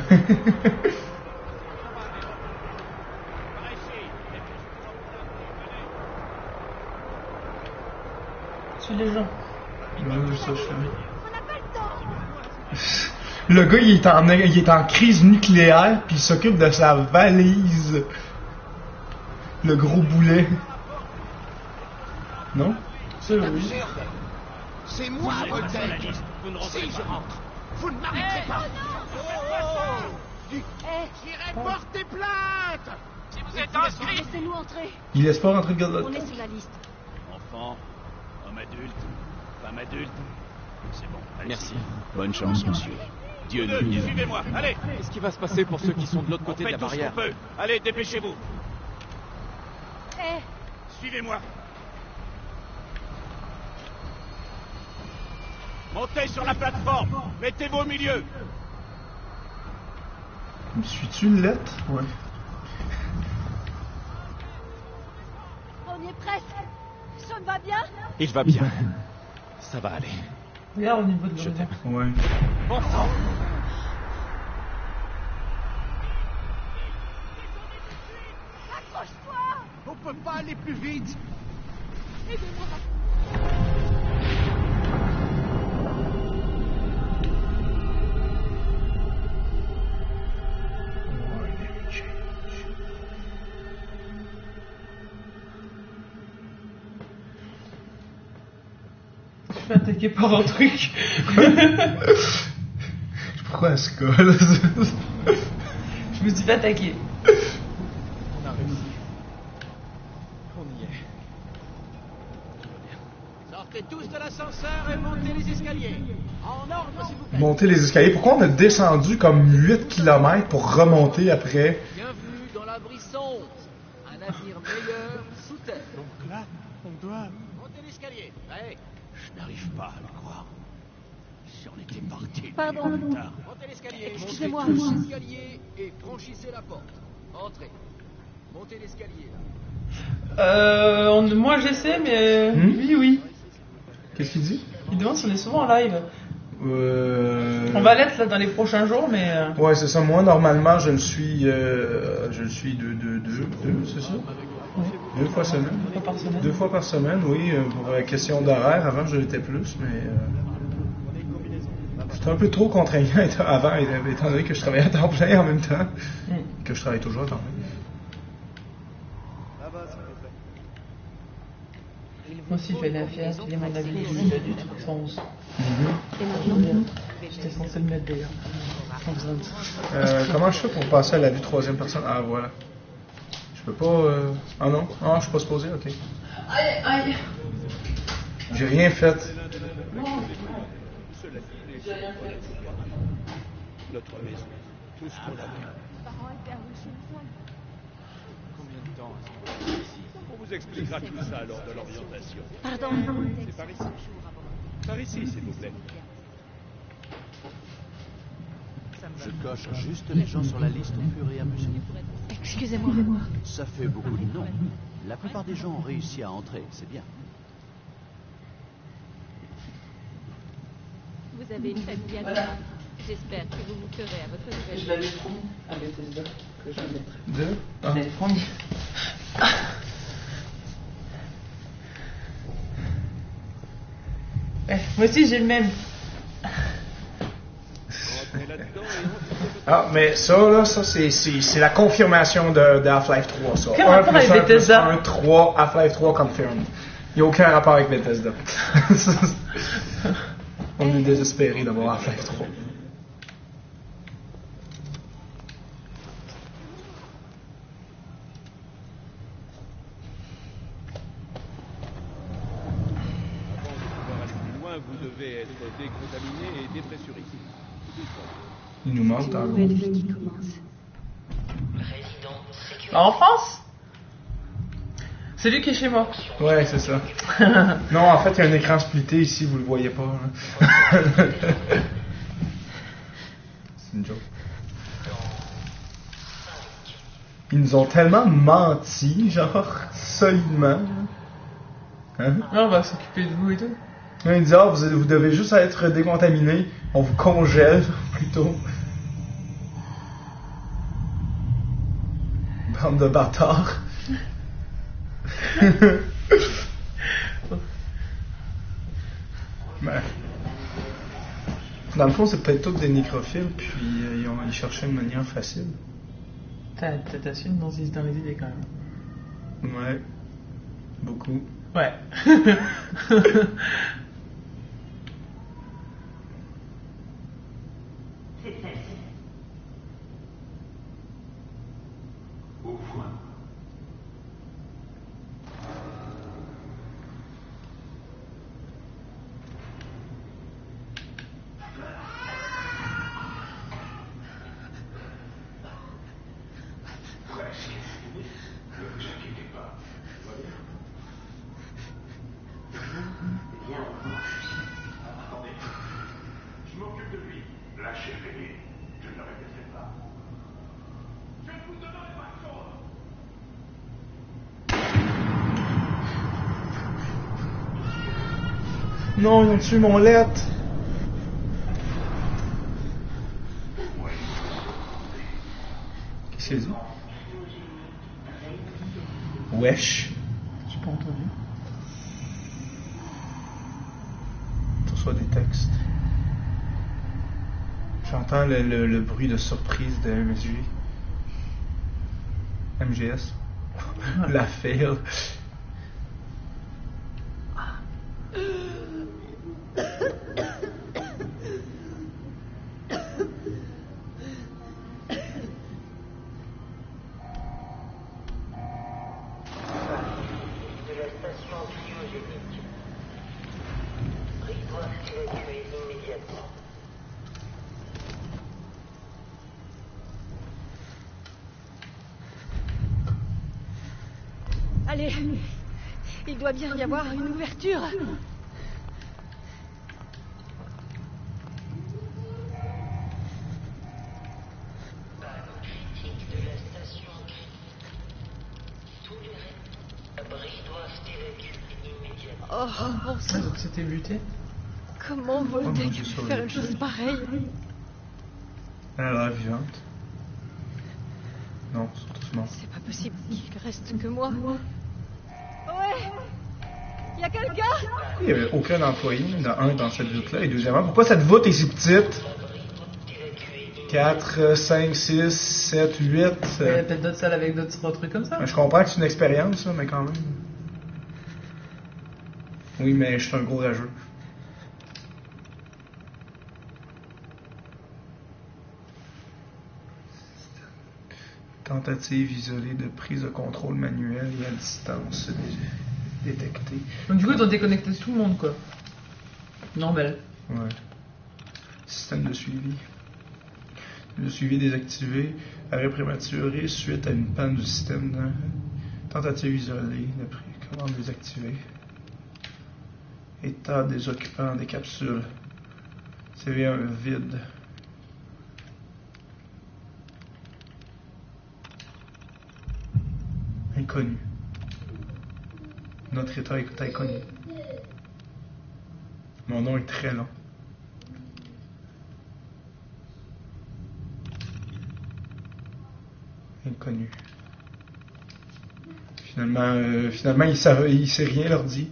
Suis les gens. Ouais, ça, je fais. Le gars, il est en crise nucléaire, puis il s'occupe de sa valise. Le gros boulet. Non? C'est oui. Absurde. C'est moi, Voltaire. Si je rentre, vous ne m'arrêterez pas. J'irai porter plainte. Si vous êtes inscrit, Laissez-nous entrer. Il laisse pas rentrer le gars de On l'autre. est sur la liste. Enfant, homme adulte, femme adulte. C'est bon. allez-y. Merci. Bonne chance, monsieur. Dieu nous guide. suivez-moi. Allez, Qu'est-ce qui va se passer pour ceux qui sont de l'autre on côté de fait la tout ce qu'on barrière? peut. Allez, dépêchez-vous. Eh, Suivez-moi. Montez sur la plateforme. Mettez-vous au milieu. Suis-tu une lettre? Ouais. On y est presque. Sean va bien? Il va bien. Ça va aller. Regarde au niveau de Je l'horizon. t'aime. Ouais. Bon sang. Accroche-toi! On peut pas aller plus vite. Aidez-moi! Je suis attaqué par un truc. Pourquoi elle se colle? Je me suis fait attaquer. On a réussi. On y est. Sortez tous de l'ascenseur et montez les escaliers. En ordre, s'il vous plaît. Monter les escaliers. Pourquoi on a descendu comme 8 km pour remonter après? Bienvenue dans l'abri 111. Un avenir meilleur sous terre. Donc là, on doit... Montez l'escalier. Ouais. Je n'arrive pas à le croire. Si on était parti depuis Pardon. plus tard. Montez l'escalier. Excusez-moi. Montez tous l'escalier et franchissez la porte. Entrez. Montez l'escalier. Moi j'essaie, mais Hmm? oui. Qu'est-ce qu'il dit? Il demande si on est souvent en live. On va l'être là dans les prochains jours, mais. Ouais, c'est ça. Moi, normalement, je le suis deux, c'est ça? Oui. 2 fois semaine. 2 fois par semaine. 2 fois par semaine, oui, pour question d'horaire. Avant, je l'étais plus, mais c'était un peu trop contraignant avant, étant donné que je travaillais à temps plein en même temps, que je travaille toujours à temps plein. Moi aussi, je vais la faire. Il est mon avis. Il a du truc 111. Et maintenant, J'étais censé le mettre d'ailleurs. Sans besoin de ça. Comment je fais pour passer à la vue 3e personne? Ah, voilà. Je peux pas... Ah non? Ah, je suis pas supposé? Ok. Aïe, aïe. J'ai rien fait. Notre maison. Tout ce qu'on avait. Parents étaient à Washington. Combien de temps est-ce qu'on est ici? On vous expliquera tout ça lors de l'orientation. pardon. C'est par ici. Par ici, s'il vous plaît. Je coche juste les gens sur la liste au fur et à mesure. Excusez-moi. Ça fait beaucoup de noms. La plupart des gens ont réussi à entrer, c'est bien. Vous avez une famille adorable. J'espère que vous vous ferez à votre nouvelle Je vie. l'avais promis à Bethesda que je le mettrais. Deux? Je l'avais promis. Moi aussi j'ai le même. Rentrez là-dedans et on... Ah, mais ça, là, ça, c'est la confirmation de Half-Life 3, ça. Quel rapport avec Bethesda? 1 + 1 = 3, Half-Life 3 confirmed. Il n'y a aucun rapport avec Bethesda. On est désespérés d'avoir Half-Life 3. Avant de pouvoir aller plus loin, vous devez être décontaminé et dépressurisé. Il nous manque dans Nouvelle le... vie qui commence. En France? C'est lui qui est chez moi. Ouais, c'est ça. Non, en fait, il y a un écran splitté ici, vous le voyez pas. Hein. C'est une joke. Ils nous ont tellement menti, genre, solidement. Hein? Ouais, on va s'occuper de vous et tout. Ils disent, ah, vous devez juste être décontaminé. On vous congèle, plutôt. Bande de bâtards. Ben, dans le fond, c'est peut-être tous des nécrophiles, puis ils cherchaient une manière facile. T'as su dans les idées quand même. Ouais. Beaucoup. Ouais. Non, ils ont tué mon lettre. Qu'est-ce qu'il a dit? Wesh. J'ai pas entendu. Tu reçois des textes. J'entends le bruit de surprise de MGS. La fail. Allez, il doit bien y avoir une ouverture. Oh, bon sang. Donc c'était buté. Comment Voldeck a pu faire une chose pareille? Elle a l'air vivante. Non, ils sont tous morts. C'est pas possible qu'il reste que moi. Ouais. Y a quelqu'un? Il n'y avait aucun employé, dans cette voûte-là. Et deuxièmement, pourquoi cette voûte est si petite? 4, 5, 6, 7, 8. Il y a peut-être d'autres salles avec d'autres trucs comme ça. Je comprends que c'est une expérience, ça, mais quand même. Oui, mais je suis un gros rageux. Tentative isolée de prise de contrôle manuelle et à distance détectée. Donc du coup, ils ont déconnecté tout le monde, quoi. Normal. Ouais. Système de suivi. Le suivi désactivé. Arrêt prématuré suite à une panne du système de tentative isolée de prise. Commande désactivée. État des occupants des capsules. CV1 vide. Inconnu. Notre état est inconnu. Mon nom est très long. Inconnu. Finalement, il sait rien leur dit.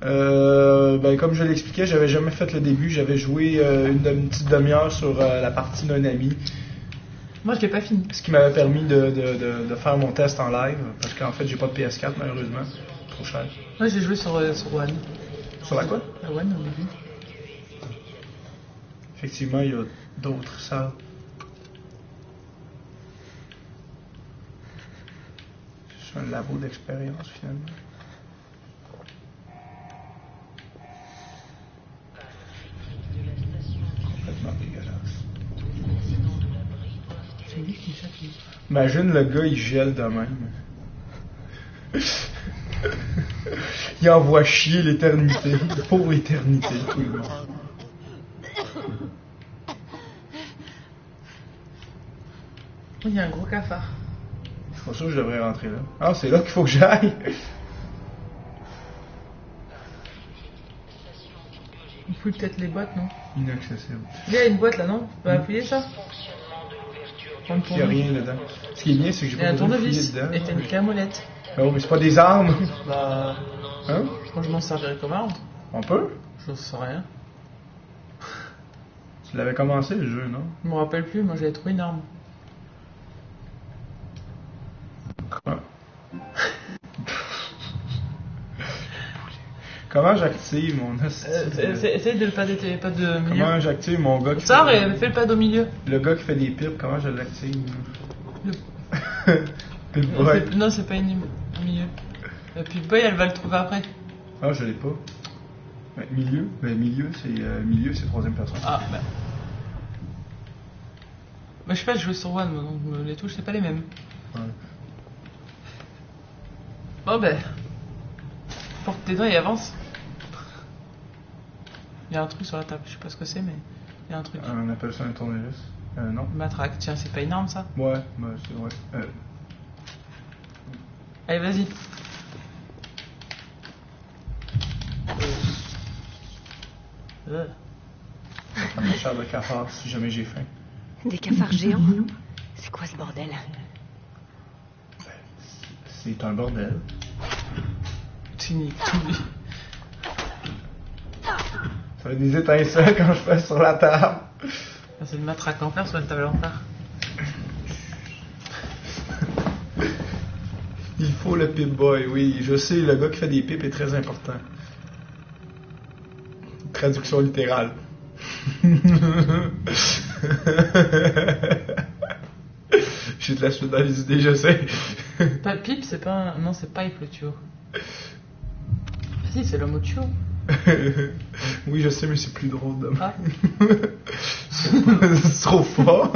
Comme je l'expliquais, j'avais jamais fait le début. J'avais joué une petite demi-heure sur la partie non ami. Moi, je l'ai pas fini. Ce qui m'avait permis de faire mon test en live, parce qu'en fait, j'ai pas de PS4 malheureusement. Trop cher. Moi, j'ai joué sur One. Sur la quoi? La One au début. Effectivement, il y a d'autres salles. C'est un labo d'expérience finalement. Complètement dégueulasse. C'est lui qui chaque. Imagine le gars, il gèle de même. Il envoie chier l'éternité. Pour l'éternité, tout le monde. Il y a un gros cafard. C'est pour ça que je devrais rentrer là. Ah, c'est là qu'il faut que j'aille. Il fouille peut-être les boîtes, non? Inaccessible. Il y a une boîte là, non? Tu peux appuyer ça? Il n'y a rien dedans. Ce qui est bien, c'est que j'ai pas besoin de fouiller dedans. Et t'as une camolette. Oh, mais c'est pas des armes. Bah. Hein? Je pense que je m'en servirais comme arme. On peut? Je sais rien. Tu l'avais commencé le jeu, non? Je me rappelle plus, moi j'avais trouvé une arme. Quoi? Comment j'active mon Essaye de le pas de milieu. Comment j'active mon gars qui Sors et fais le pad au milieu. Le gars qui fait des pipes, comment je l'active? Non, c'est pas une au milieu. Et puis boy, elle va le trouver après. Ah, je l'ai pas. Mais milieu c'est troisième personne. Ah, bah. Moi, je sais pas, je joue sur One, donc les touches, c'est pas les mêmes. Ouais. Bon, ben. Porte tes doigts et avance. Il y a un truc sur la table, je sais pas ce que c'est, mais il y a un truc. On appelle ça un tournevis. Non. Matraque, tiens, c'est pas une arme ça? Ouais, bah, c'est vrai. Allez, vas-y. Ça prend ma chair de cafard si jamais j'ai faim. Des cafards géants? C'est quoi ce bordel? C'est un bordel. Tu niques tout, lui. Ça fait des étincelles quand je passe sur la table. C'est une matraque en fer sur une table en fer. Il faut le Pip Boy, oui. Je sais, le gars qui fait des pipes est très important. Traduction littérale. J'ai de la suite dans les idées, je sais. Pas pipe, c'est pas un... Non, c'est pipe le tuyau. Ah si, c'est le mot tuyau. Oui, je sais, mais c'est plus drôle de Ah. C'est trop fort.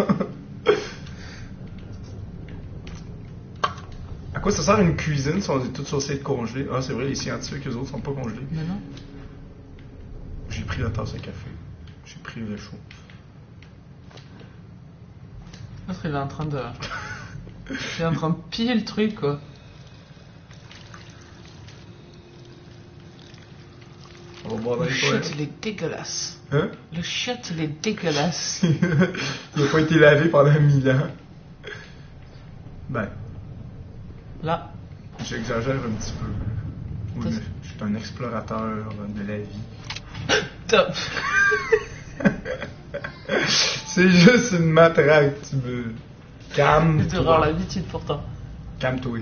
À quoi ça sert une cuisine si on est tous censés être congelés? Ah, c'est vrai, les scientifiques, eux autres, sont pas congelés. Mais non. J'ai pris la tasse à café. J'ai pris le chaud. L'autre, il est en train de... il est en train de piller le truc, quoi. On va boire dans Le les shit, toilettes. il est dégueulasse. Hein? Le shit, il est dégueulasse. Il a pas été lavé pendant 1000 ans. Ben, Là. j'exagère un petit peu. Oui, mais je suis un explorateur de la vie. Top. C'est juste une matraque, tu me... Calme. Tu auras l'habitude pourtant. Calme-toi.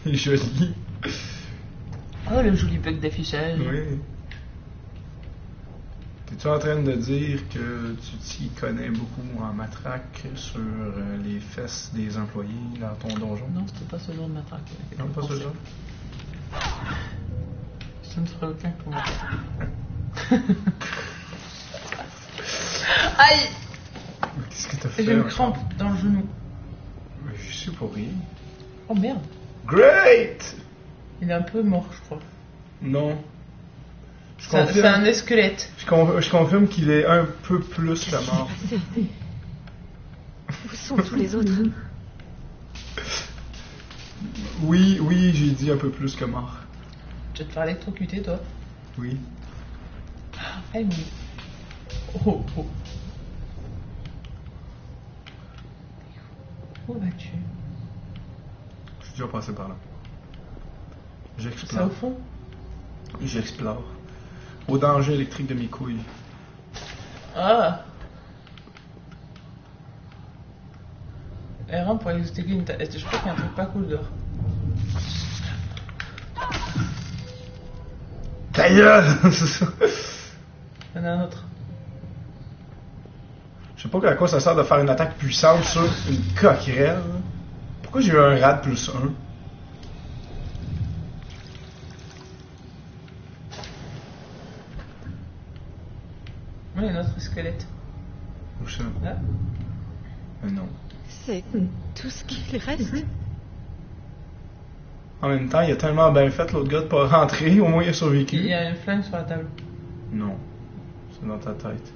Joli. Oh, le joli bug d'affichage. Oui. T'es-tu en train de dire que tu t'y connais beaucoup en matraque sur les fesses des employés dans ton donjon? Non, c'était pas ce genre de matraque. Non, pas ce genre. Ça ne ferait aucun commentaire. Aïe! Qu'est-ce que t'as fait? J'ai une crampe dans le genou. Mais je suis pour rien. Oh merde. Great! Il est un peu mort, je crois. Non. C'est un squelette. Je confirme qu'il est un peu plus que mort. Où sont tous les autres? Oui, j'ai dit un peu plus que mort. Tu vas te faire électrocuter, toi? Oui. Aïe, oui. Oh. Où vas-tu? Je suis déjà passé par là. C'est au J'explore. fond? J'explore. Au danger électrique de mes couilles. Ah! R1 pour exécuter une tâche. Je crois qu'il y a un truc pas cool dehors. Ta gueule! C'est ça. Il y en a un autre. Je sais pas à quoi ça sert de faire une attaque puissante sur une coquerelle. Pourquoi j'ai eu un rat plus 1? Oui, il y a un autre squelette. Où ça? Là? Non. C'est tout ce qu'il reste? En même temps, il a tellement bien fait l'autre gars de pas rentrer, au moins il a survécu. Il y a une flingue sur la table. Non. C'est dans ta tête.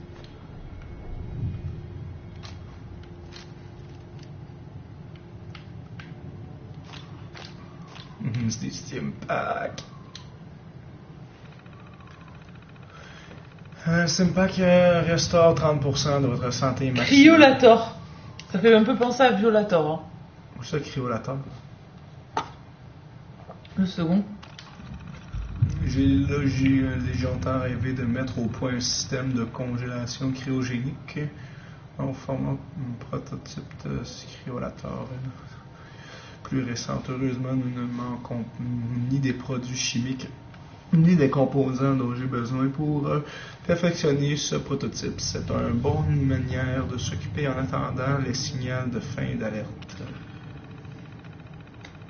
C'est des Stimpack. Un Stimpack restaure 30% de votre santé maximale. Cryolator. Ça fait un peu penser à Violator. Hein. Où ça, Cryolator? Le second. J'ai longtemps rêvé de mettre au point un système de congélation cryogénique en formant un prototype de cryolator. Plus récente, heureusement, nous ne manquons ni des produits chimiques ni des composants dont j'ai besoin pour perfectionner ce prototype. C'est une bonne manière de s'occuper en attendant les signaux de fin d'alerte.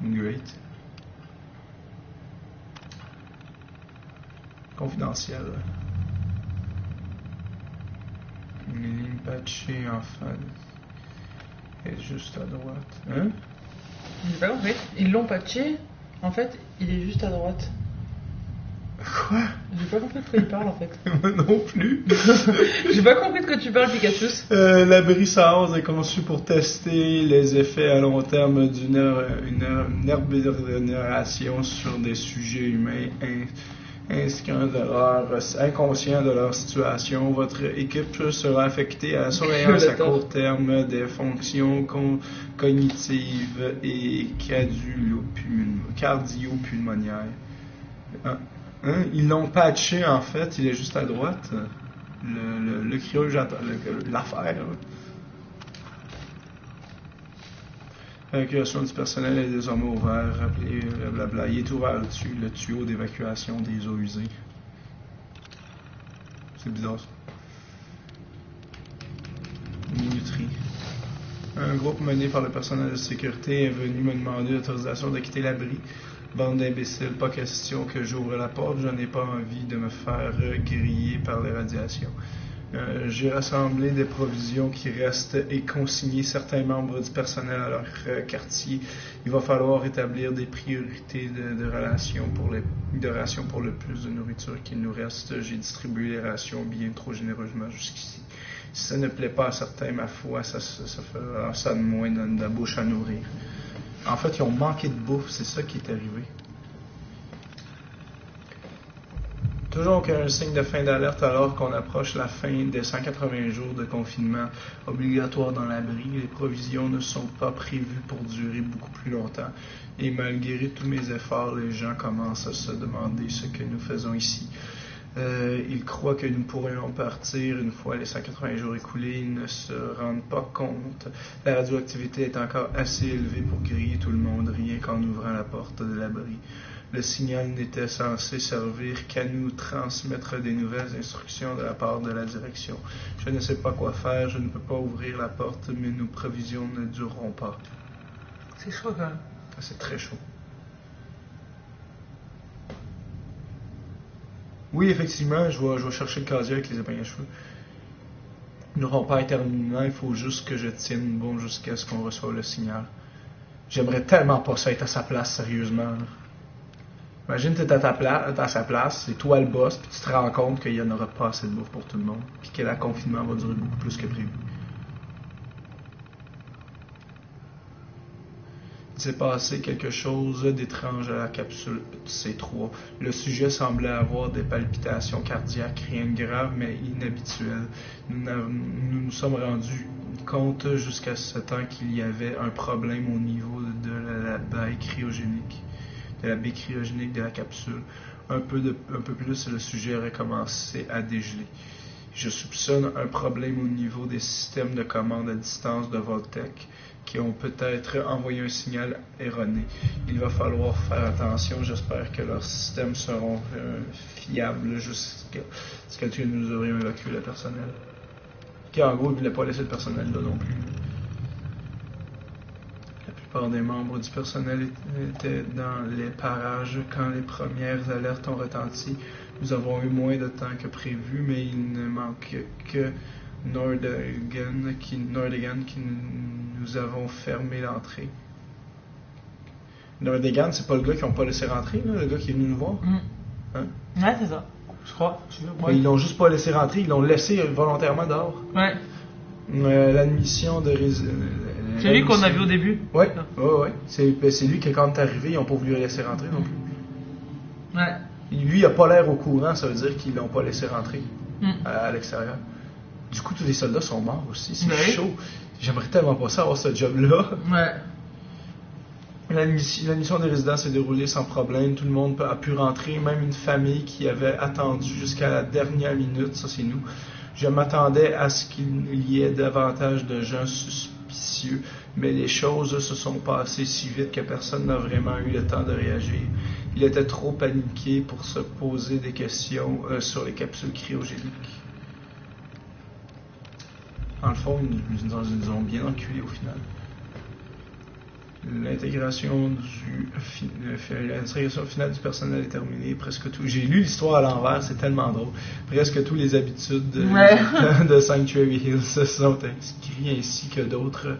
Great. Confidentiel. Une ligne patchée en face. Et juste à droite. Hein? J'ai pas compris. Ils l'ont patché. En fait, il est juste à droite. Quoi? J'ai pas compris de quoi il parle en fait. Moi non plus. J'ai pas compris de quoi tu parles, Pikachu. L'abri SARS est conçu pour tester les effets à long terme d'une herbération sur des sujets humains inconscients de leur situation. Votre équipe sera affectée à la surveillance à court terme des fonctions cognitives et cardio-pulmonaires. Ils l'ont patché en fait, il est juste à droite. Le cryogénateur, l'affaire. La création du personnel est désormais ouvert. Rappelez, blablabla. Il est ouvert le tuyau d'évacuation des eaux usées. C'est bizarre ça. Minuterie. Un groupe mené par le personnel de sécurité est venu me demander l'autorisation de quitter l'abri. Bande d'imbéciles, pas question que j'ouvre la porte, je n'ai pas envie de me faire griller par les radiations. J'ai rassemblé des provisions qui restent et consigné certains membres du personnel à leur quartier. Il va falloir établir des priorités de rations pour le plus de nourriture qu'il nous reste. J'ai distribué les rations bien trop généreusement jusqu'ici. Si ça ne plaît pas à certains, ma foi, ça fera ça de moins de la bouche à nourrir. En fait, ils ont manqué de bouffe, c'est ça qui est arrivé. Toujours aucun signe de fin d'alerte alors qu'on approche la fin des 180 jours de confinement obligatoire dans l'abri. Les provisions ne sont pas prévues pour durer beaucoup plus longtemps. Et malgré tous mes efforts, les gens commencent à se demander ce que nous faisons ici. Ils croient que nous pourrions partir une fois les 180 jours écoulés. Ils ne se rendent pas compte. La radioactivité est encore assez élevée pour griller tout le monde, rien qu'en ouvrant la porte de l'abri. Le signal n'était censé servir qu'à nous transmettre des nouvelles instructions de la part de la direction. Je ne sais pas quoi faire, je ne peux pas ouvrir la porte, mais nos provisions ne dureront pas. C'est chaud quand même. C'est très chaud. Oui, effectivement, je vais chercher le casier avec les épingles à cheveux. Ils n'auront pas éternellement, il faut juste que je tienne bon jusqu'à ce qu'on reçoive le signal. J'aimerais tellement pas ça être à sa place, sérieusement. Imagine que tu es à sa place, c'est toi le boss, puis tu te rends compte qu'il n'y en aura pas assez de bouffe pour tout le monde, puis que le confinement va durer beaucoup plus que prévu. Il s'est passé quelque chose d'étrange à la capsule C3. Le sujet semblait avoir des palpitations cardiaques, rien de grave, mais inhabituel. Nous sommes rendus compte jusqu'à ce temps qu'il y avait un problème au niveau de la baie cryogénique. De la baie cryogénique de la capsule. Un peu plus, le sujet aurait commencé à dégeler. Je soupçonne un problème au niveau des systèmes de commande à distance de Voltec qui ont peut-être envoyé un signal erroné. Il va falloir faire attention. J'espère que leurs systèmes seront fiables jusqu'à ce que nous aurions évacué le personnel. Qui en gros ne voulait pas laisser le personnel là non plus. La plupart des membres du personnel étaient dans les parages quand les premières alertes ont retenti. Nous avons eu moins de temps que prévu, mais il ne manque que Nordeggen qui nous avons fermé l'entrée. Nordeggen, c'est pas le gars qui n'ont pas laissé rentrer, là, le gars qui est venu nous voir? Hein? Ouais, c'est ça. Je crois. Ouais. Ils l'ont juste pas laissé rentrer, ils l'ont laissé volontairement dehors. Ouais. L'admission de c'est lui qu'on a vu au début? Ouais. C'est lui qui, quand est arrivé, ils n'ont pas voulu le laisser rentrer non plus. Ouais. Lui, il a pas l'air au courant, ça veut dire qu'ils l'ont pas laissé rentrer à l'extérieur. Du coup, tous les soldats sont morts aussi, c'est chaud. J'aimerais tellement pas ça avoir ce job-là. Ouais. La mission des résidents s'est déroulée sans problème, tout le monde a pu rentrer, même une famille qui avait attendu jusqu'à la dernière minute, ça c'est nous. Je m'attendais à ce qu'il y ait davantage de gens suspicieux, mais les choses se sont passées si vite que personne n'a vraiment eu le temps de réagir. Il était trop paniqué pour se poser des questions sur les capsules cryogéniques. En le fond, ils nous ont bien enculés au final. L'intégration finale du personnel est terminée. Presque tout. J'ai lu l'histoire à l'envers, c'est tellement drôle. Presque tous les habitudes de Sanctuary Hills se sont inscrits ainsi que d'autres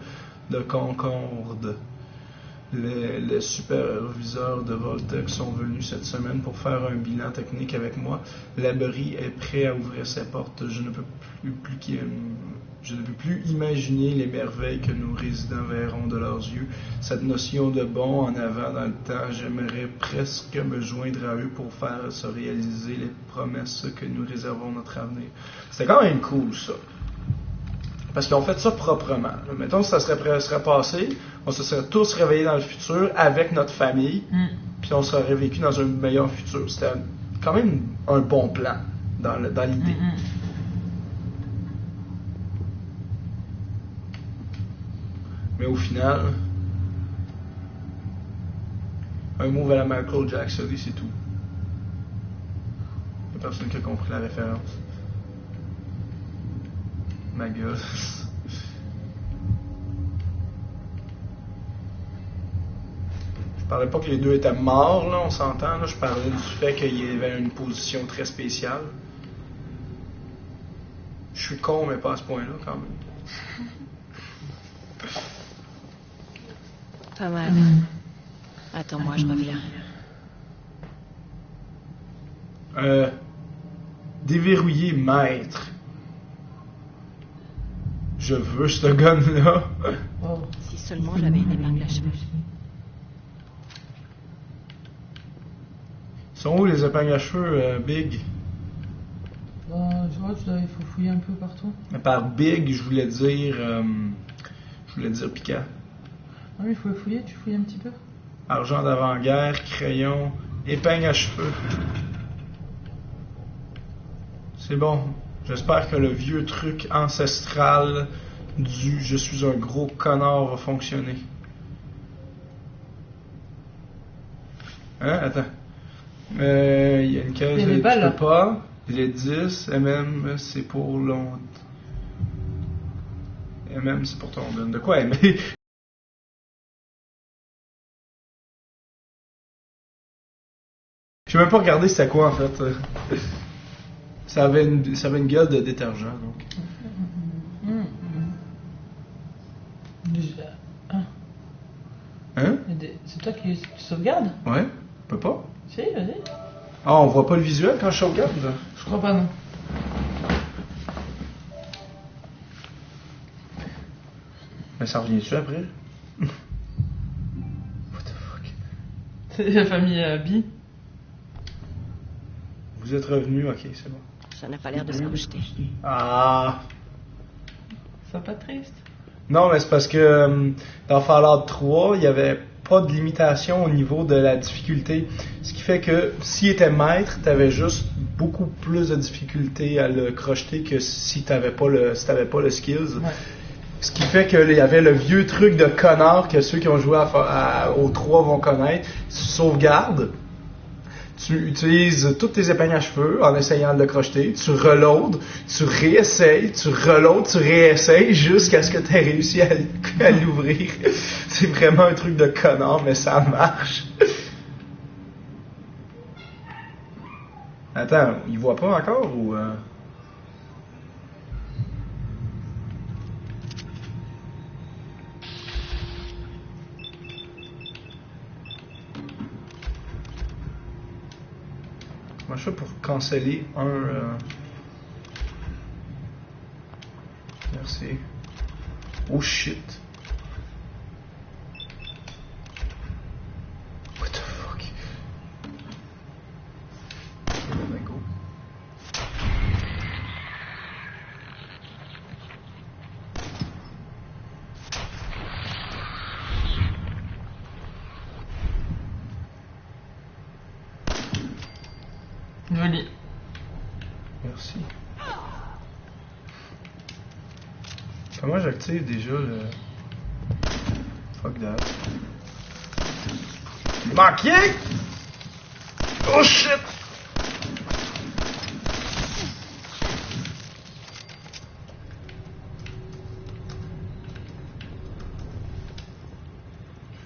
de Concorde. les superviseurs de Voltec sont venus cette semaine pour faire un bilan technique avec moi. L'abri est prêt à ouvrir ses portes. Je ne peux plus imaginer les merveilles que nos résidents verront de leurs yeux. Cette notion de bond en avant dans le temps, j'aimerais presque me joindre à eux pour faire se réaliser les promesses que nous réservons notre avenir. C'était quand même cool, ça. Parce qu'ils ont fait ça proprement. Mettons que ça serait passé, on se serait tous réveillés dans le futur avec notre famille, puis on serait vécu dans un meilleur futur. C'était quand même un bon plan dans l'idée. Mais au final, un move à la Michael Jackson et c'est tout. Il n'y a personne qui a compris la référence. Ma gueule. Je parlais pas que les deux étaient morts, là, on s'entend. Là. Je parlais du fait qu'il y avait une position très spéciale. Je suis con, mais pas à ce point-là, quand même. Pas mal. Attends-moi, je reviens. Déverrouiller maître. Je veux ce gun-là. Oh. Si seulement j'avais une épingle à cheveux. Sont où les épingles à cheveux, Big? Je vois, il faut fouiller un peu partout. Mais par Big, je voulais dire Pika. Ah mais il faut fouiller, tu fouilles un petit peu. Argent d'avant-guerre, crayon, épingle à cheveux. C'est bon. J'espère que le vieux truc ancestral du « je suis un gros connard » va fonctionner. Hein? Attends. Il y a une case, il y a des balles, tu peux pas. Les 10, MM, c'est pour l'on... MM, c'est pour ton gun. De quoi aimer? J'ai même pas regardé c'était quoi, en fait. Ça avait une gueule de détergent, donc. Hein? C'est toi qui sauvegardes? Ouais, on peut pas. Si, vas-y. Ah, on voit pas le visuel quand je sauvegarde? Je crois pas, non. Mais ça revient-tu après? What the fuck? C'est la famille B. Vous êtes revenu, ok, c'est bon. Ça n'a pas l'air de se projeter. Ah! C'est pas triste. Non, mais c'est parce que dans Fallout 3, il n'y avait pas de limitation au niveau de la difficulté. Ce qui fait que s'il était maître, tu avais juste beaucoup plus de difficulté à le crocheter que si tu n'avais pas le skills. Ouais. Ce qui fait qu'il y avait le vieux truc de connard que ceux qui ont joué au 3 vont connaître. Tu sauvegardes. Tu utilises toutes tes épingles à cheveux en essayant de le crocheter, tu reloads, tu réessayes, tu reloads, tu réessayes jusqu'à ce que tu aies réussi à l'ouvrir. C'est vraiment un truc de connard, mais ça marche. Attends, il voit pas encore ou... Comment je fais pour canceller un... Merci. Oh shit. What the fuck? Go. Joli. Merci. Comment j'active déjà le... Fuck that. Manqué! Oh shit!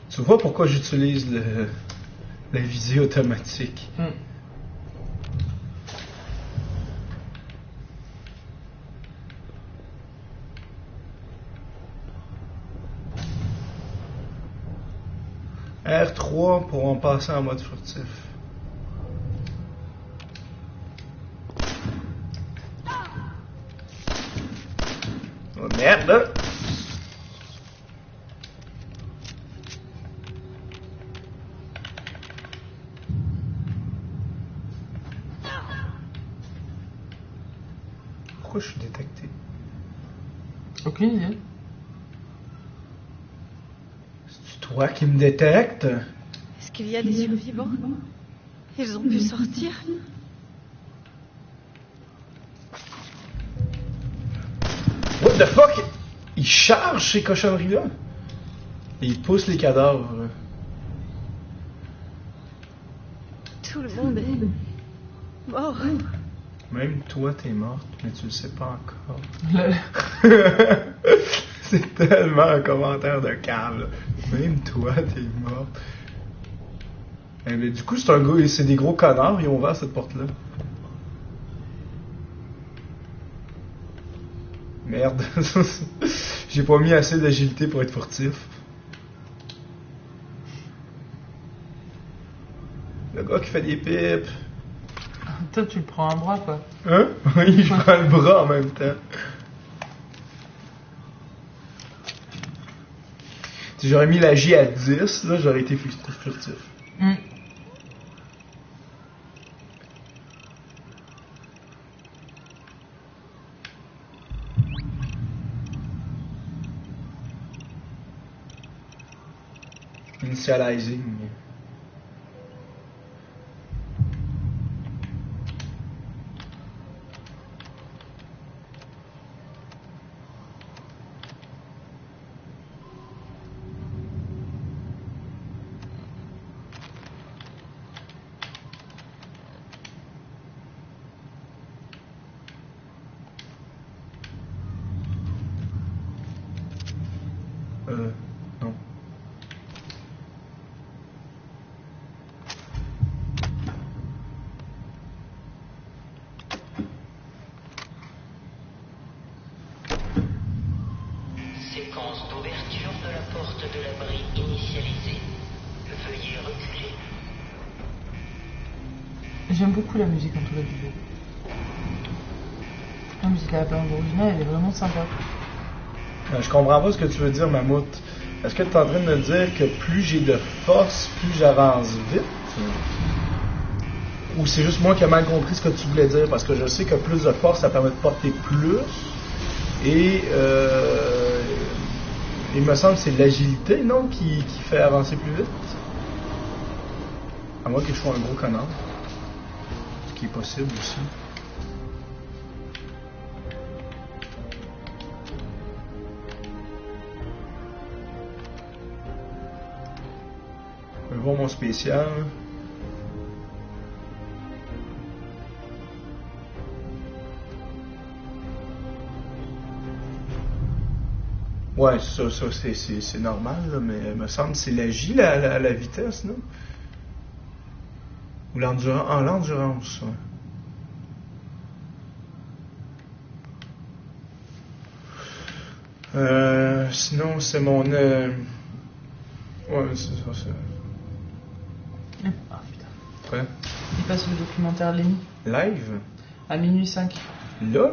Tu vois pourquoi j'utilise la visée automatique? R3 pour en passer en mode furtif. Oh merde! Pourquoi je suis détecté? Aucune idée. C'est toi qui me détectes? Est-ce qu'il y a des survivants? Ils ont pu sortir? What the fuck? Ils chargent ces cochonneries-là? Et ils poussent les cadavres. Tout le monde est mort. Même toi, t'es morte, mais tu le sais pas encore. Le- C'est tellement un commentaire de cave, là. Même toi, t'es morte. Eh, mais du coup, c'est des gros connards, ils ont ouvert cette porte-là. Merde. J'ai pas mis assez d'agilité pour être furtif. Le gars qui fait des pipes. Toi, tu le prends un bras, quoi. Hein? Oui, je prends le bras en même temps. Si j'aurais mis la J à 10, là, j'aurais été furtif. Mm. Initializing. Non. Séquence d'ouverture de la porte de l'abri initialisée. Veuillez reculer. J'aime beaucoup la musique en tout cas du jeu. La musique à la bande originale, elle est vraiment sympa. Je comprends pas ce que tu veux dire, Mammouth. Est-ce que tu es en train de me dire que plus j'ai de force, plus j'avance vite? Ou c'est juste moi qui ai mal compris ce que tu voulais dire? Parce que je sais que plus de force, ça permet de porter plus. Et il me semble que c'est l'agilité, non, qui fait avancer plus vite. À moins que je sois un gros connard. Ce qui est possible aussi. Je vais voir mon spécial. Ouais, ça c'est normal, là, mais il me semble que c'est la J, la vitesse, non? Ou l'endurance? Ah, l'endurance, ouais. Sinon, c'est mon... Ouais, c'est ça, c'est... Ah putain. Ouais. Il passe le documentaire Lenny. Live? À minuit 5. Là?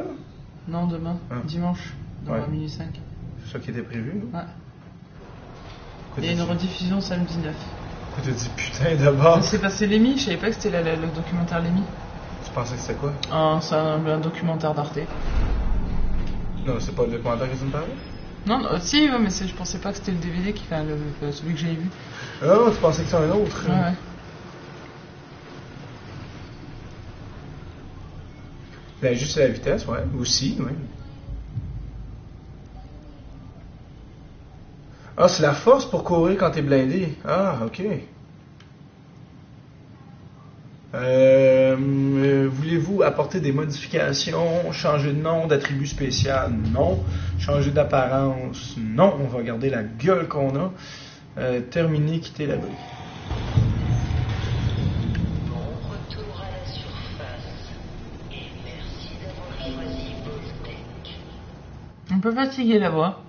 Non, demain. Ah. Dimanche. Non, Ouais. à minuit 5. C'est ça qui était prévu, non? Ouais. Il y a une rediffusion samedi 9. Pourquoi t'as dit putain d'abord? C'est passé Lemmy, je savais pas que c'était le documentaire Lemmy. Tu pensais que c'était quoi? C'est un documentaire d'Arte. Non, c'est pas le documentaire que tu me parlais? Non, non, si, ouais, mais je pensais pas que c'était le DVD qui fait celui que j'avais vu. Ah non, tu pensais que c'était un autre? Ouais, ouais. Ben, juste la vitesse, ouais. Aussi, ouais. Ah, c'est la force pour courir quand t'es blindé. Ah, ok. Voulez-vous apporter des modifications, changer de nom, d'attribut spécial? Non. Changer d'apparence? Non. On va garder la gueule qu'on a. Terminer, quitter l'abri. Bon retour à la surface. Et merci d'avoir choisi Voltec. Un peu fatigué, la voix.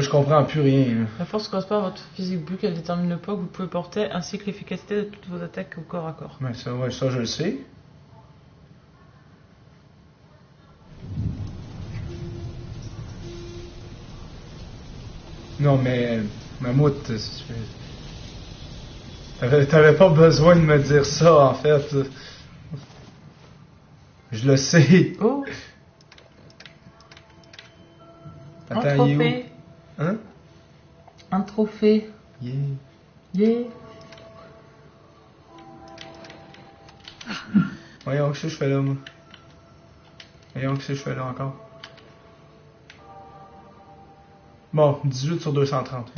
je comprends plus rien. Là. La force correspond à votre physique brute, elle détermine le poids que vous pouvez porter, ainsi que l'efficacité de toutes vos attaques au corps à corps. Ouais, ça je le sais. Non, mais Mammouth, t'avais pas besoin de me dire ça, en fait. Je le sais. Oh! Attends, il est où? Hein? Un trophée. Yeah. Yeah. Voyons, qu'est-ce que je fais là, moi? Voyons, qu'est-ce que je fais là encore? Bon, 18 sur 230.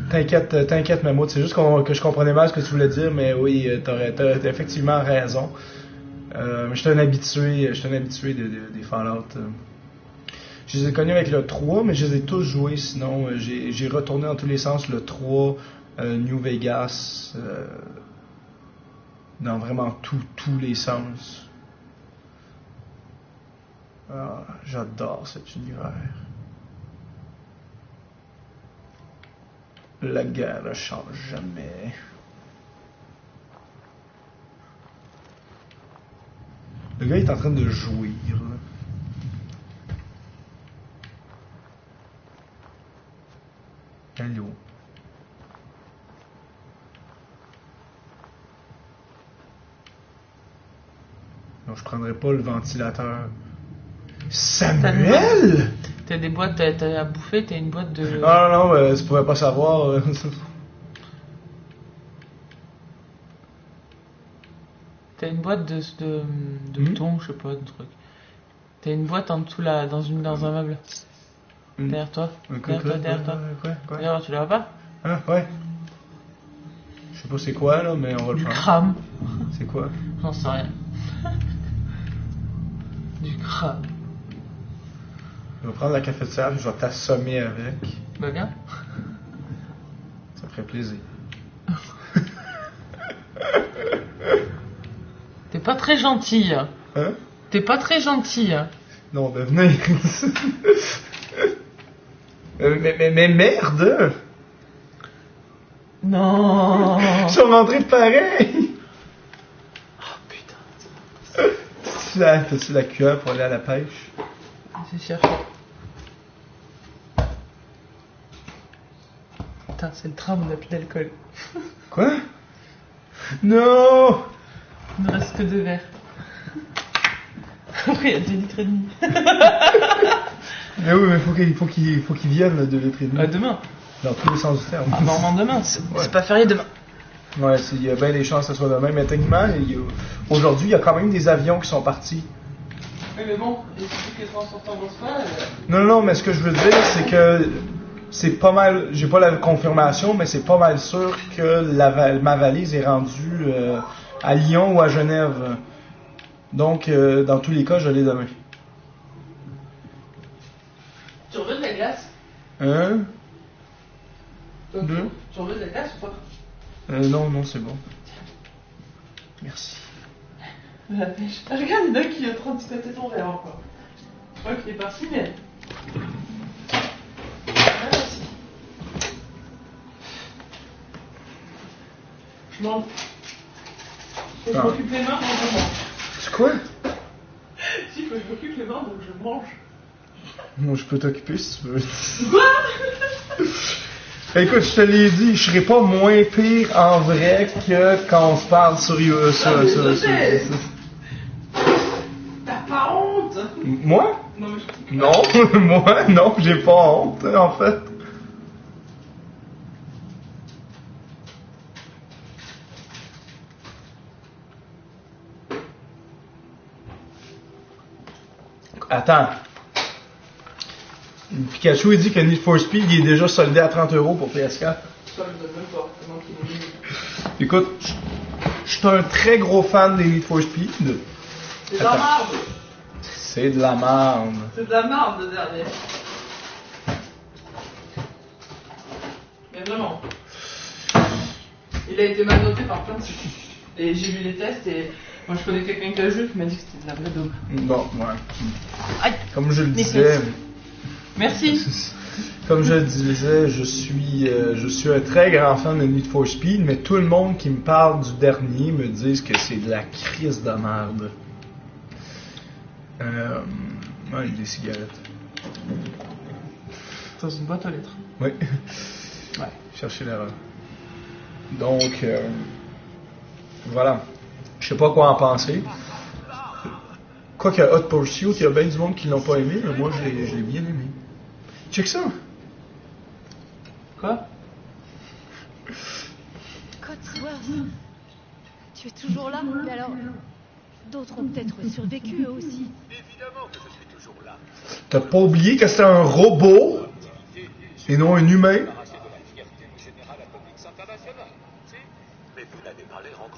T'inquiète, Mammouth. C'est juste que je comprenais mal ce que tu voulais dire, mais oui, t'as effectivement raison. Je suis un habitué des Fallout. Je les ai connus avec le 3, mais je les ai tous joués. Sinon, j'ai retourné dans tous les sens le 3, New Vegas, dans vraiment tous les sens. Ah, j'adore cet univers. La guerre ne change jamais. Le gars est en train de jouir. Là. Allô? Non, je prendrai pas le ventilateur. Samuel? T'as des boîtes à bouffer, t'as une boîte de... Non, mais tu pourrais pas savoir. T'as une boîte de thon, je sais pas, de truc. T'as une boîte en dessous là, dans un meuble. Derrière toi. Derrière toi. Quoi? Derrière, tu la vois pas? Ah, ouais. Je sais pas c'est quoi là, mais on va le Du prendre. crâne. C'est quoi? J'en sais rien. Du crâne. Je vais prendre la cafetière et je vais t'assommer avec. Bah bien. Ça me ferait plaisir. T'es pas très gentil. Hein? T'es pas très gentil. Non, ben venez. mais merde! Non! Ils sont rentrés de pareil! Oh putain. T'as-tu la cuillère pour aller à la pêche? J'ai cherché. Putain, c'est le tram, on a plus d'alcool. Quoi? Non! Il ne reste que 2 verres. Après, il y a 2 litres et demi. Mais oui, mais faut qu'il vienne, le 2 litres et demi. Demain. Dans tous les sens du terme. Ah, normalement demain, c'est pas férié demain. Ouais, il y a bien des chances que ce soit demain, mais techniquement, aujourd'hui, il y a quand même des avions qui sont partis. Oui, mais bon, il suffit que les transporteurs vont se faire. Non, mais ce que je veux dire, c'est que c'est pas mal, j'ai pas la confirmation, mais c'est pas mal sûr que ma valise est rendue à Lyon ou à Genève. Donc, dans tous les cas, je l'ai demain. Tu veux de la glace? Hein? Donc, Deux? tu veux de la glace ou pas? Non, c'est bon. Merci. La pêche. Ah, regarde, il y en a qui est en train de se tâter ton verre encore. Je crois qu'il est parti, mais... Ah, merci. Je mange. Faut que je m'occupe les mains, donc je mange. C'est quoi? Si, faut que je m'occupe les mains, donc je mange. Moi, je peux t'occuper si tu veux. Quoi? Écoute, je te l'ai dit, je serais pas moins pire en vrai que quand on se parle sur T'as pas honte? Moi? Non, mais Non, moi, non, j'ai pas honte, en fait. Attends. Pikachu, il dit que Need for Speed, il est déjà soldé à 30 € pour PS4. ça, je me donne même pas. C'est moi qui l'ai dit. Écoute, je suis un très gros fan des Need for Speed. C'est de la merde. C'est de la merde. C'est de la merde, le dernier. Mais vraiment. Il a été mal noté par plein de sites. Et j'ai vu les tests et moi je connais quelqu'un qui a joué qui m'a dit que c'était de la vraie daube. Bon, ouais. Aïe. Comme je le Les disais... fesses. Merci. Comme je le disais, je suis un très grand fan de Need for Speed, mais tout le monde qui me parle du dernier me dit que c'est de la crise de merde. Ouais, des cigarettes. Dans une boîte aux lettres. Oui. Ouais. Chercher l'erreur. Donc, voilà. Je sais pas quoi en penser. Quoique Hot Pursuit, il y a bien du monde qui l'ont pas aimé, mais moi je l'ai bien aimé. Check ça! Quoi? Codsworth, tu es toujours là? Mais alors, d'autres ont peut-être survécu eux aussi. Évidemment que je suis toujours là. T'as pas oublié que c'était un robot et non un humain?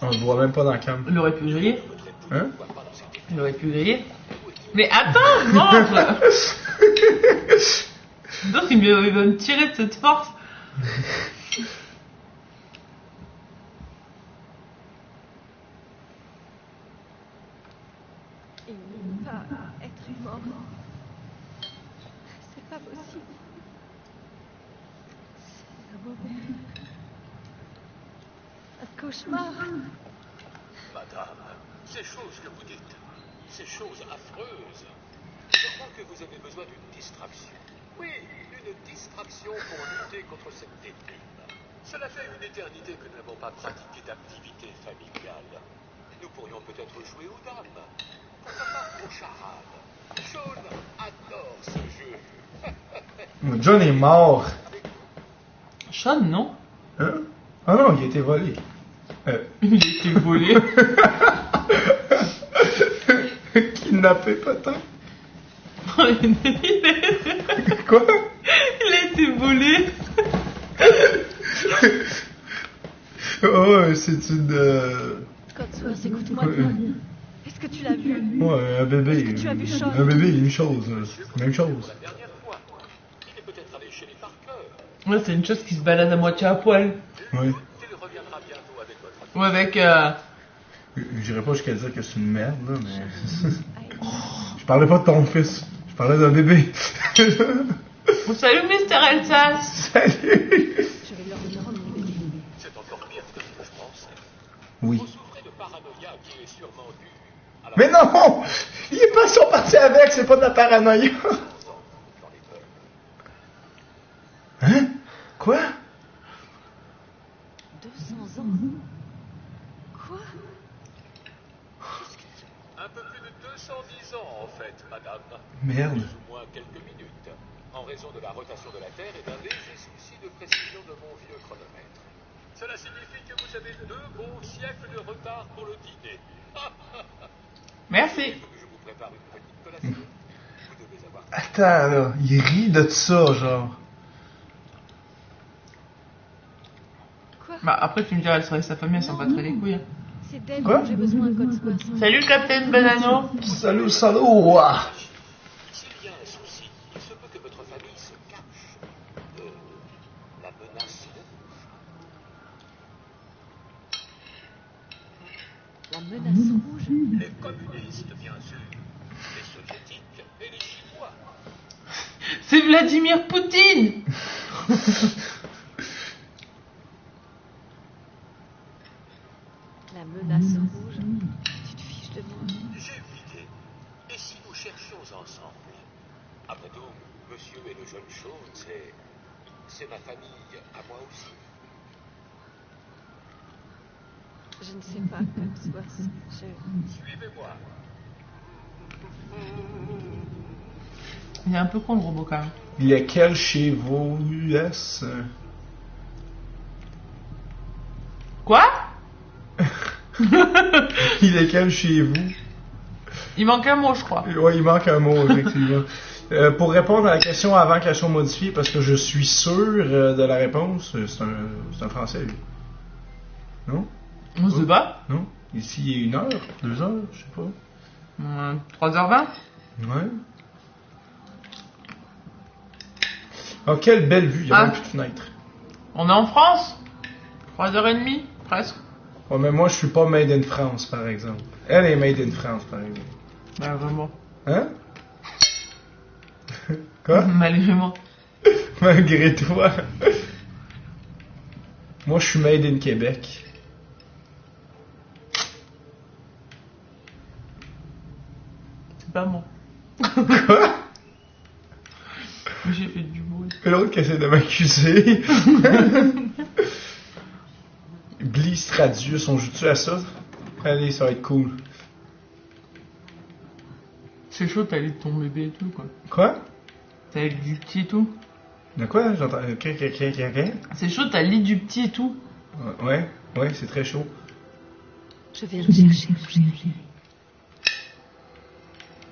On le voit même pas dans la cam. Il aurait pu griller. Hein? Il aurait pu griller. Mais attends, mange là. Donc il va me tirer de cette force. Il ne peut pas être mort. C'est pas possible. C'est un cauchemar. Madame, ces choses que vous dites, ces choses affreuses, je crois que vous avez besoin d'une distraction. Oui, une distraction pour lutter contre cette déprime. Cela fait une éternité que nous n'avons pas pratiqué d'activité familiale. Nous pourrions peut-être jouer aux dames. Pourquoi pas aux charades? Sean adore ce jeu. John est mort. Sean, non? Hein? Ah non, il a été volé. Il a été volé. Kidnappé peut-être. Quoi? Quoi? Il a été volé. Oh, c'est une... Codsworth, écoute-moi bien. Est-ce que tu l'as vu? Ouais, un bébé. Est-ce que tu as vu Sean? Un bébé, une chose. Même chose. Ouais, c'est une chose qui se balade à moitié à poil. Oui. Ou avec... Je dirais pas jusqu'à dire que c'est une merde, là, mais... Je parlais pas de ton fils. Je parlais d'un bébé. Salut, Mr. Elsas. Salut. Je vais leur rendre le bébé. C'est encore pire que ce que je pensais. Oui. Vous souffrez de paranoïa qui est sûrement due à la... Mais non! Il est pas son parti avec, c'est pas de la paranoïa. Hein? Quoi? 200 ans? Quoi? Un peu plus de 210 ans, en fait, madame. Merde. Plus ou moins quelques minutes, en raison de la rotation de la Terre et d'un léger souci de précision de mon vieux chronomètre. Cela signifie que vous avez 2 bons siècles de retard pour le dîner. Merci. Il faut que je vous prépare une petite collation. Vous devez avoir... Attends, là. Il rit de ça, genre. Quoi? Bah, après, tu me diras, elle serait sa famille, elle s'en battrait les couilles. C'est d'elle Quoi? dont j'ai besoin, Codsworth. Salut, Captain Banano. Salut, salut. Ouah. S'il y a un souci, il se peut que votre famille se cache de la menace rouge. La menace rouge? Les communistes, bien sûr. Les soviétiques et les Chinois. C'est Vladimir Poutine. La menace rouge? Tu te fiches de moi? J'ai une idée. Et si nous cherchions ensemble? Après tout, monsieur et le jeune Sean, c'est ma famille à moi aussi. Je ne sais pas, Codsworth. Suivez-moi. Il est un peu con, le robot, quand même. Lequel chez vos US? Quoi? Il est lequel chez vous? Il manque un mot, je crois. Ouais, il manque un mot, effectivement. Pour répondre à la question avant que la chose modifie, parce que je suis sûr de la réponse, c'est un français, lui. Non? On se bat? Non? Ici, il est 1 heure, 2 heures, je sais pas. 3h20? Ouais. Oh, quelle belle vue, il y a même plus de fenêtre. On est en France? 3h30, presque. Ouais, mais moi, je suis pas made in France, par exemple. Elle est made in France, par exemple. Ben, vraiment. Hein? Quoi? Malgré moi. Malgré toi. Moi, je suis made in Québec. C'est pas moi. Quoi? J'ai fait du bruit. L'autre qui essaie de m'accuser. Bliss Radius, on joue-tu à ça? Allez, ça va être cool. C'est chaud, t'as lu de ton bébé et tout, quoi. Quoi? T'as lu du petit et tout. De quoi? J'entends... C'est chaud, t'as lu du petit et tout. Ouais, c'est très chaud. Je vais le chercher, mon chéri.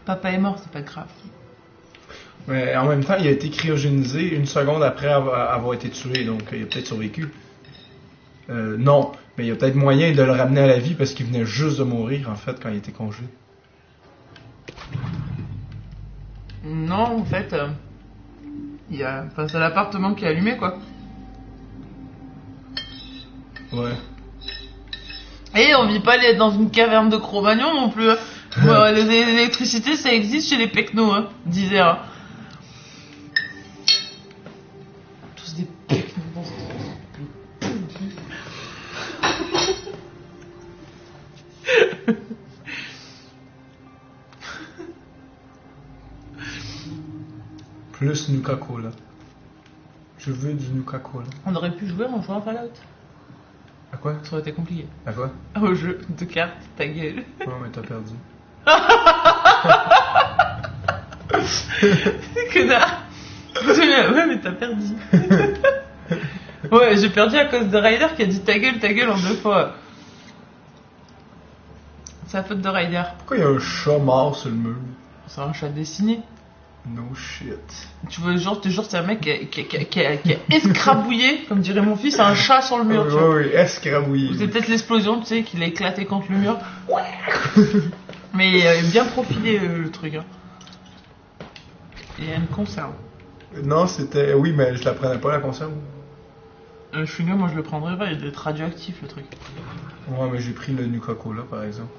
Papa est mort, c'est pas grave. Mais en même temps, il a été cryogénisé une seconde après avoir été tué, donc il a peut-être survécu. Non, mais il y a peut-être moyen de le ramener à la vie parce qu'il venait juste de mourir, en fait, quand il était congelé. Non, en fait, enfin, c'est l'appartement qui est allumé, quoi. Ouais. Et on vit pas dans une caverne de Cro-Magnon non plus. Hein. Bon, l'électricité, ça existe chez les Pecnos, hein, disait. Hein. Tous des Pecnos dans ce Plus Nuka-Cola. Je veux du Nuka-Cola. On aurait pu jouer en jouant à Fallout. À quoi? Ça aurait été compliqué. À quoi? Au jeu de cartes, ta gueule. Non, mais t'as perdu. Connard. Ouais, mais t'as perdu. Ouais, j'ai perdu à cause de Ryder qui a dit ta gueule en 2 fois. C'est la faute de Ryder. Pourquoi il y a un chat mort sur le mur? C'est un chat dessiné. No shit. Tu vois, genre, c'est un mec qui a escrabouillé, comme dirait mon fils, un chat sur le mur. Tu vois. Oui, escrabouillé. C'est peut-être l'explosion, tu sais, qu'il a éclaté contre le mur. Mais il a bien profilé le truc. Hein. Et il y a une conserve. Non, c'était... Oui, mais je la prenais pas, la conserve. Je suis moi je le prendrais pas, il doit être radioactif le truc. Ouais, mais j'ai pris le Nuka-Cola par exemple.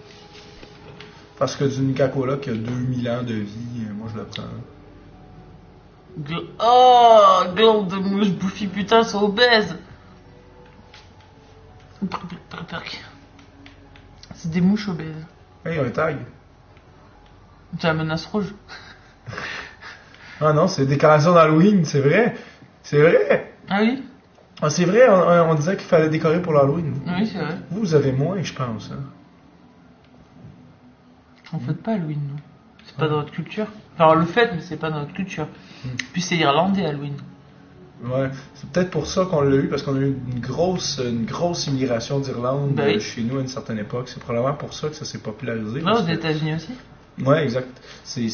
Parce que du Nuka-Cola qui a 2000 ans de vie, moi je le prends. Oh, glande de mouche bouffi, putain, c'est obèse. C'est des mouches obèses. Hey, un tag. C'est la menace rouge. Ah non, c'est décoration d'Halloween, c'est vrai. C'est vrai. Ah oui? Ah, c'est vrai, on disait qu'il fallait décorer pour l'Halloween. Oui, c'est vrai. Vous avez moins, je pense. Hein. On fait pas Halloween, nous. C'est pas dans notre culture. Enfin, on le fait, mais c'est pas dans notre culture. Puis c'est irlandais, Halloween. Ouais, c'est peut-être pour ça qu'on l'a eu, parce qu'on a eu une grosse immigration d'Irlande chez nous à une certaine époque. C'est probablement pour ça que ça s'est popularisé. Ouais, aux États-Unis aussi. Ouais, exact. C'est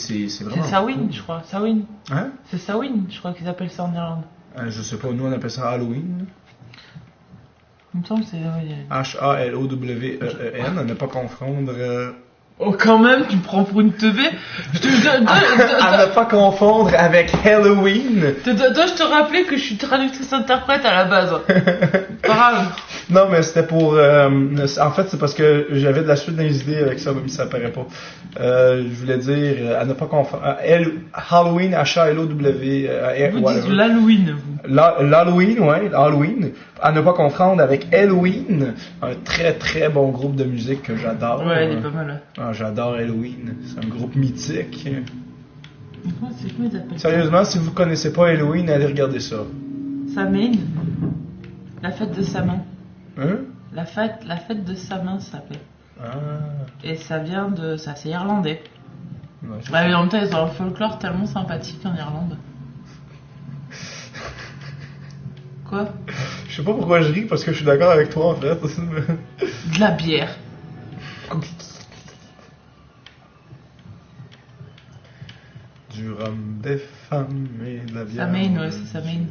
vraiment. C'est Samhain, cool. Je crois. Samhain. Hein? C'est Samhain, je crois qu'ils appellent ça en Irlande. Je sais pas, nous on appelle ça Halloween. Il me semble que c'est. H-A-L-O-W-E-E-N, à ne pas confondre. Oh, quand même, tu me prends pour une teubée. Je te à ne pas confondre avec Halloween. Dois-je te rappeler que je suis traductrice-interprète à la base? Pas grave. Non, mais c'était pour... en fait, c'est parce que j'avais de la suite des idées avec ça, même si ça apparaît pas. Je voulais dire, à ne pas confondre... Halloween, H-A-L-O-W... Vous dites l'Halloween, vous. L'Halloween, ouais, l'Halloween. À ne pas confondre avec Halloween, un très très bon groupe de musique que j'adore. Ouais, il est pas mal. Ah, j'adore Halloween, c'est un groupe mythique. Comment ils appellent ça? Sérieusement, si vous connaissez pas Halloween, allez regarder ça. Samhain. La fête de Samhain. Hein? La fête de Samhain, ça s'appelle. Ah. Et ça vient de... Ça, c'est irlandais. Ouais, mais en même temps, ils ont un folklore tellement sympathique en Irlande. Quoi? Je sais pas pourquoi je ris, parce que je suis d'accord avec toi, en fait. De la bière. Du rhum, des femmes et de la bière. Samhain, ouais, c'est Samhain.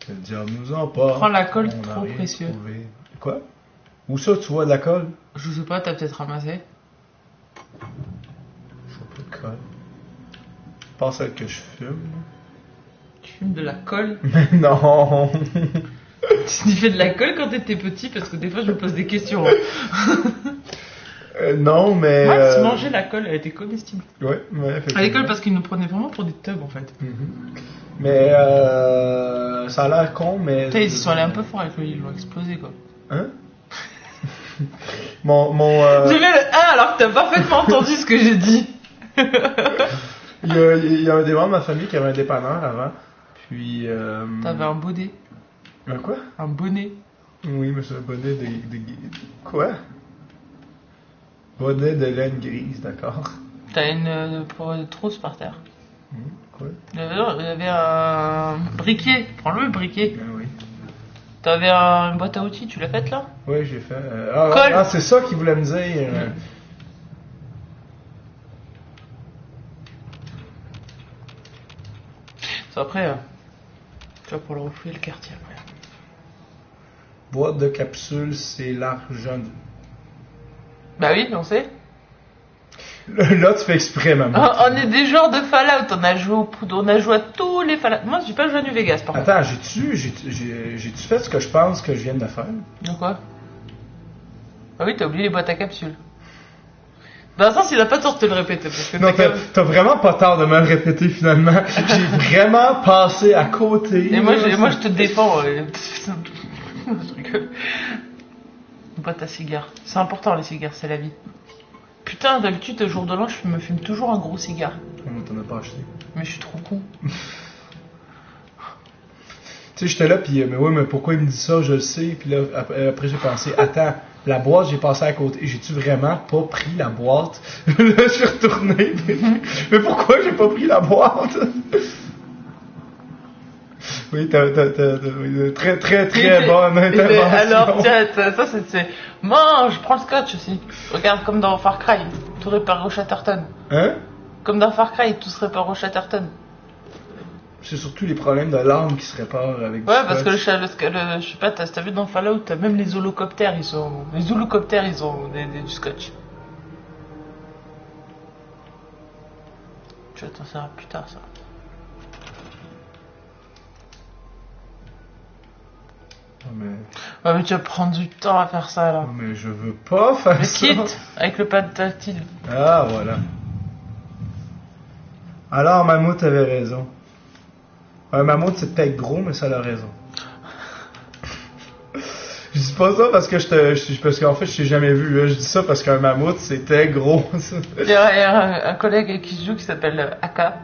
Que le diable nous emporte. Prends la colle, trop précieux. Trouvé. Quoi? Où ça, tu vois de la colle? Je sais pas, t'as peut-être ramassé. Je vois pas de colle. Pas celle que je fume. Tu fumes de la colle? Mais non! Tu fais de la colle quand t'étais petit? Parce que des fois je me pose des questions. Non, mais... Ouais, si manger la colle, elle était comestible. Ouais, À l'école, parce qu'ils nous prenaient vraiment pour des tubs, en fait. Mais ça a l'air con, mais... Putain, ils sont allés un peu fort avec le lit, ils l'ont explosé, quoi. Hein? mon J'ai fait le 1 alors que t'as parfaitement entendu ce que j'ai dit. il y a un des membres de ma famille qui avait un dépanneur avant, puis... T'avais un bonnet. Un quoi? Un bonnet. Oui, mais c'est un bonnet de... Quoi? Bonnet de laine grise, d'accord. T'as une trousse par terre. Quoi? Il y avait un briquet. Prends-le, le briquet. Oui. T'avais une boîte à outils, tu l'as faite là? Oui, j'ai fait. C'est ça qu'il voulait me dire. C'est après, tu vas pour le refouler le quartier après. Boîte de capsules, c'est l'argent. Bah oui, on sait. Là, tu fais exprès, maman. On est des joueurs de Fallout, on a joué à tous les Fallout. Moi, j'ai pas joué à New Vegas, par contre. Attends, j'ai-tu fait ce que je pense que je viens de faire? De quoi? Ah oui, t'as oublié les boîtes à capsules. Dans un sens, il a pas tort de te le répéter. Parce que non, t'as vraiment pas tort de me le répéter, finalement. J'ai vraiment passé à côté. Et moi, je te défends. Une boîte à cigares. C'est important, les cigares, c'est la vie. Putain, d'habitude, le jour de l'an, je me fume toujours un gros cigare. T'en as pas acheté. Mais je suis trop con. Tu sais, j'étais là, puis mais pourquoi il me dit ça, je le sais. Puis là, après j'ai pensé, attends, la boîte, j'ai passé à côté. J'ai-tu vraiment pas pris la boîte? Là, je suis retourné. Mais pourquoi j'ai pas pris la boîte? Oui, t'as très, très, très bonne intervention. Alors, tiens, ça, c'est... Mange, prends le scotch aussi. Regarde, comme dans Far Cry, tout répare au Chatterton. Hein? Comme dans Far Cry, tout se répare au Chatterton. C'est surtout les problèmes de l'arme qui se réparent avec du ouais, scotch. parce que je sais pas, t'as vu dans Fallout, même les holocoptères, ils ont du scotch. Tu vas t'en servir plus tard, ça. Ouais, mais tu vas prendre du temps à faire ça, là. Mais je veux pas faire ça. Mais quitte, avec le pad tactile. Ah, voilà. Alors, Mammouth avait raison. Un mammouth, c'est peut-être gros, mais ça a raison. Je dis pas ça parce que parce qu'en fait, je t'ai jamais vu. Là. Je dis ça parce qu'un mammouth, c'était gros. Il y a un collègue avec qui je joue qui s'appelle Aka.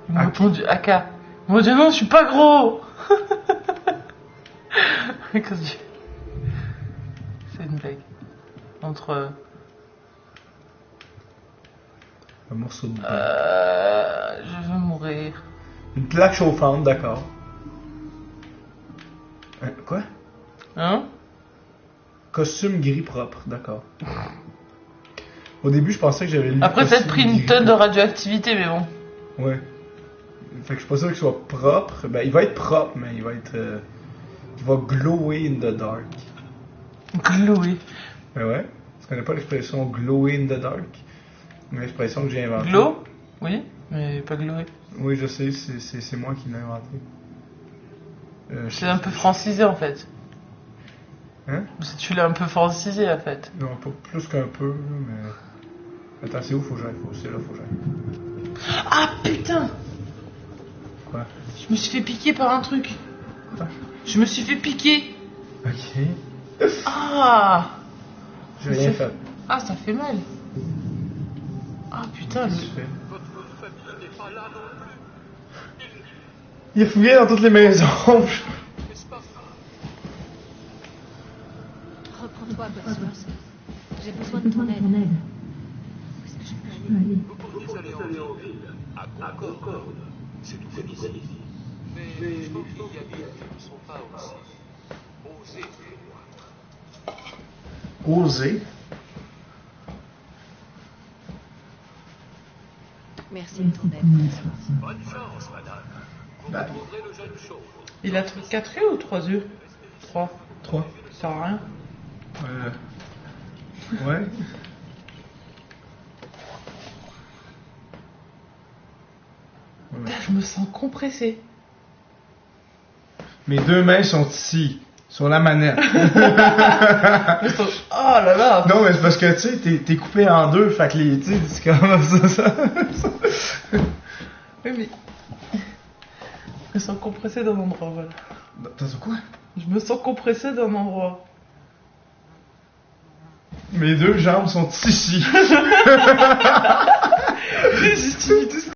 Il m'a répondu Aka. Il m'a dit non, je suis pas gros. C'est une blague. Entre... Un morceau de je veux mourir. Une plaque chauffante, d'accord. Quoi? Hein? Costume gris propre, d'accord. Au début, je pensais que j'avais lu. Après, t'as pris une tonne de radioactivité, mais bon. Ouais. Fait que je suis pas sûr qu'il soit propre. Ben, il va être propre, mais il va être... il va glower in the dark. Glower? Ben ouais. Tu connais pas l'expression glower in the dark? Une expression que j'ai inventée. Glow? Oui, mais pas glower. Oui, je sais, c'est moi qui l'ai inventé. C'est un peu francisé, en fait. Hein? Tu l'as un peu francisé, en fait. Non, pas plus qu'un peu, mais... Attends, c'est où faut que j'aille? C'est là, faut que j'aille. Ah, putain! Quoi? Je me suis fait piquer par un truc. Quoi? Je me suis fait piquer. Ok. Ah! J'ai rien fait. Ah, ça fait mal. Ah, putain, Il a fouillé dans toutes les maisons. Reprends-toi, Bosworth. J'ai besoin de ton aide. Où est-ce que je peux aller? Vous pouvez aller en ville, à Concorde. C'est tout près d'ici. Mais je pense qu'il y a des villes qui ne sont pas aussi osées que moi. Osé? Merci de ton aide. Bonne chance, madame. Vous retrouverez le jeune chauve. Il a 4 yeux ou 3 yeux? 3. 3. Ça sert à rien. Ouais. Je me sens compressé. Mes deux mains sont ici. Sur la manette. Oh là là! Non, mais c'est parce que, tu sais, t'es coupé en deux, fait que les, tu sais, c'est comme ça. Oui, mais... Je me sens compressé d'un endroit, voilà. T'as quoi? Je me sens compressé d'un endroit. Mes deux jambes sont ici. Justifie tout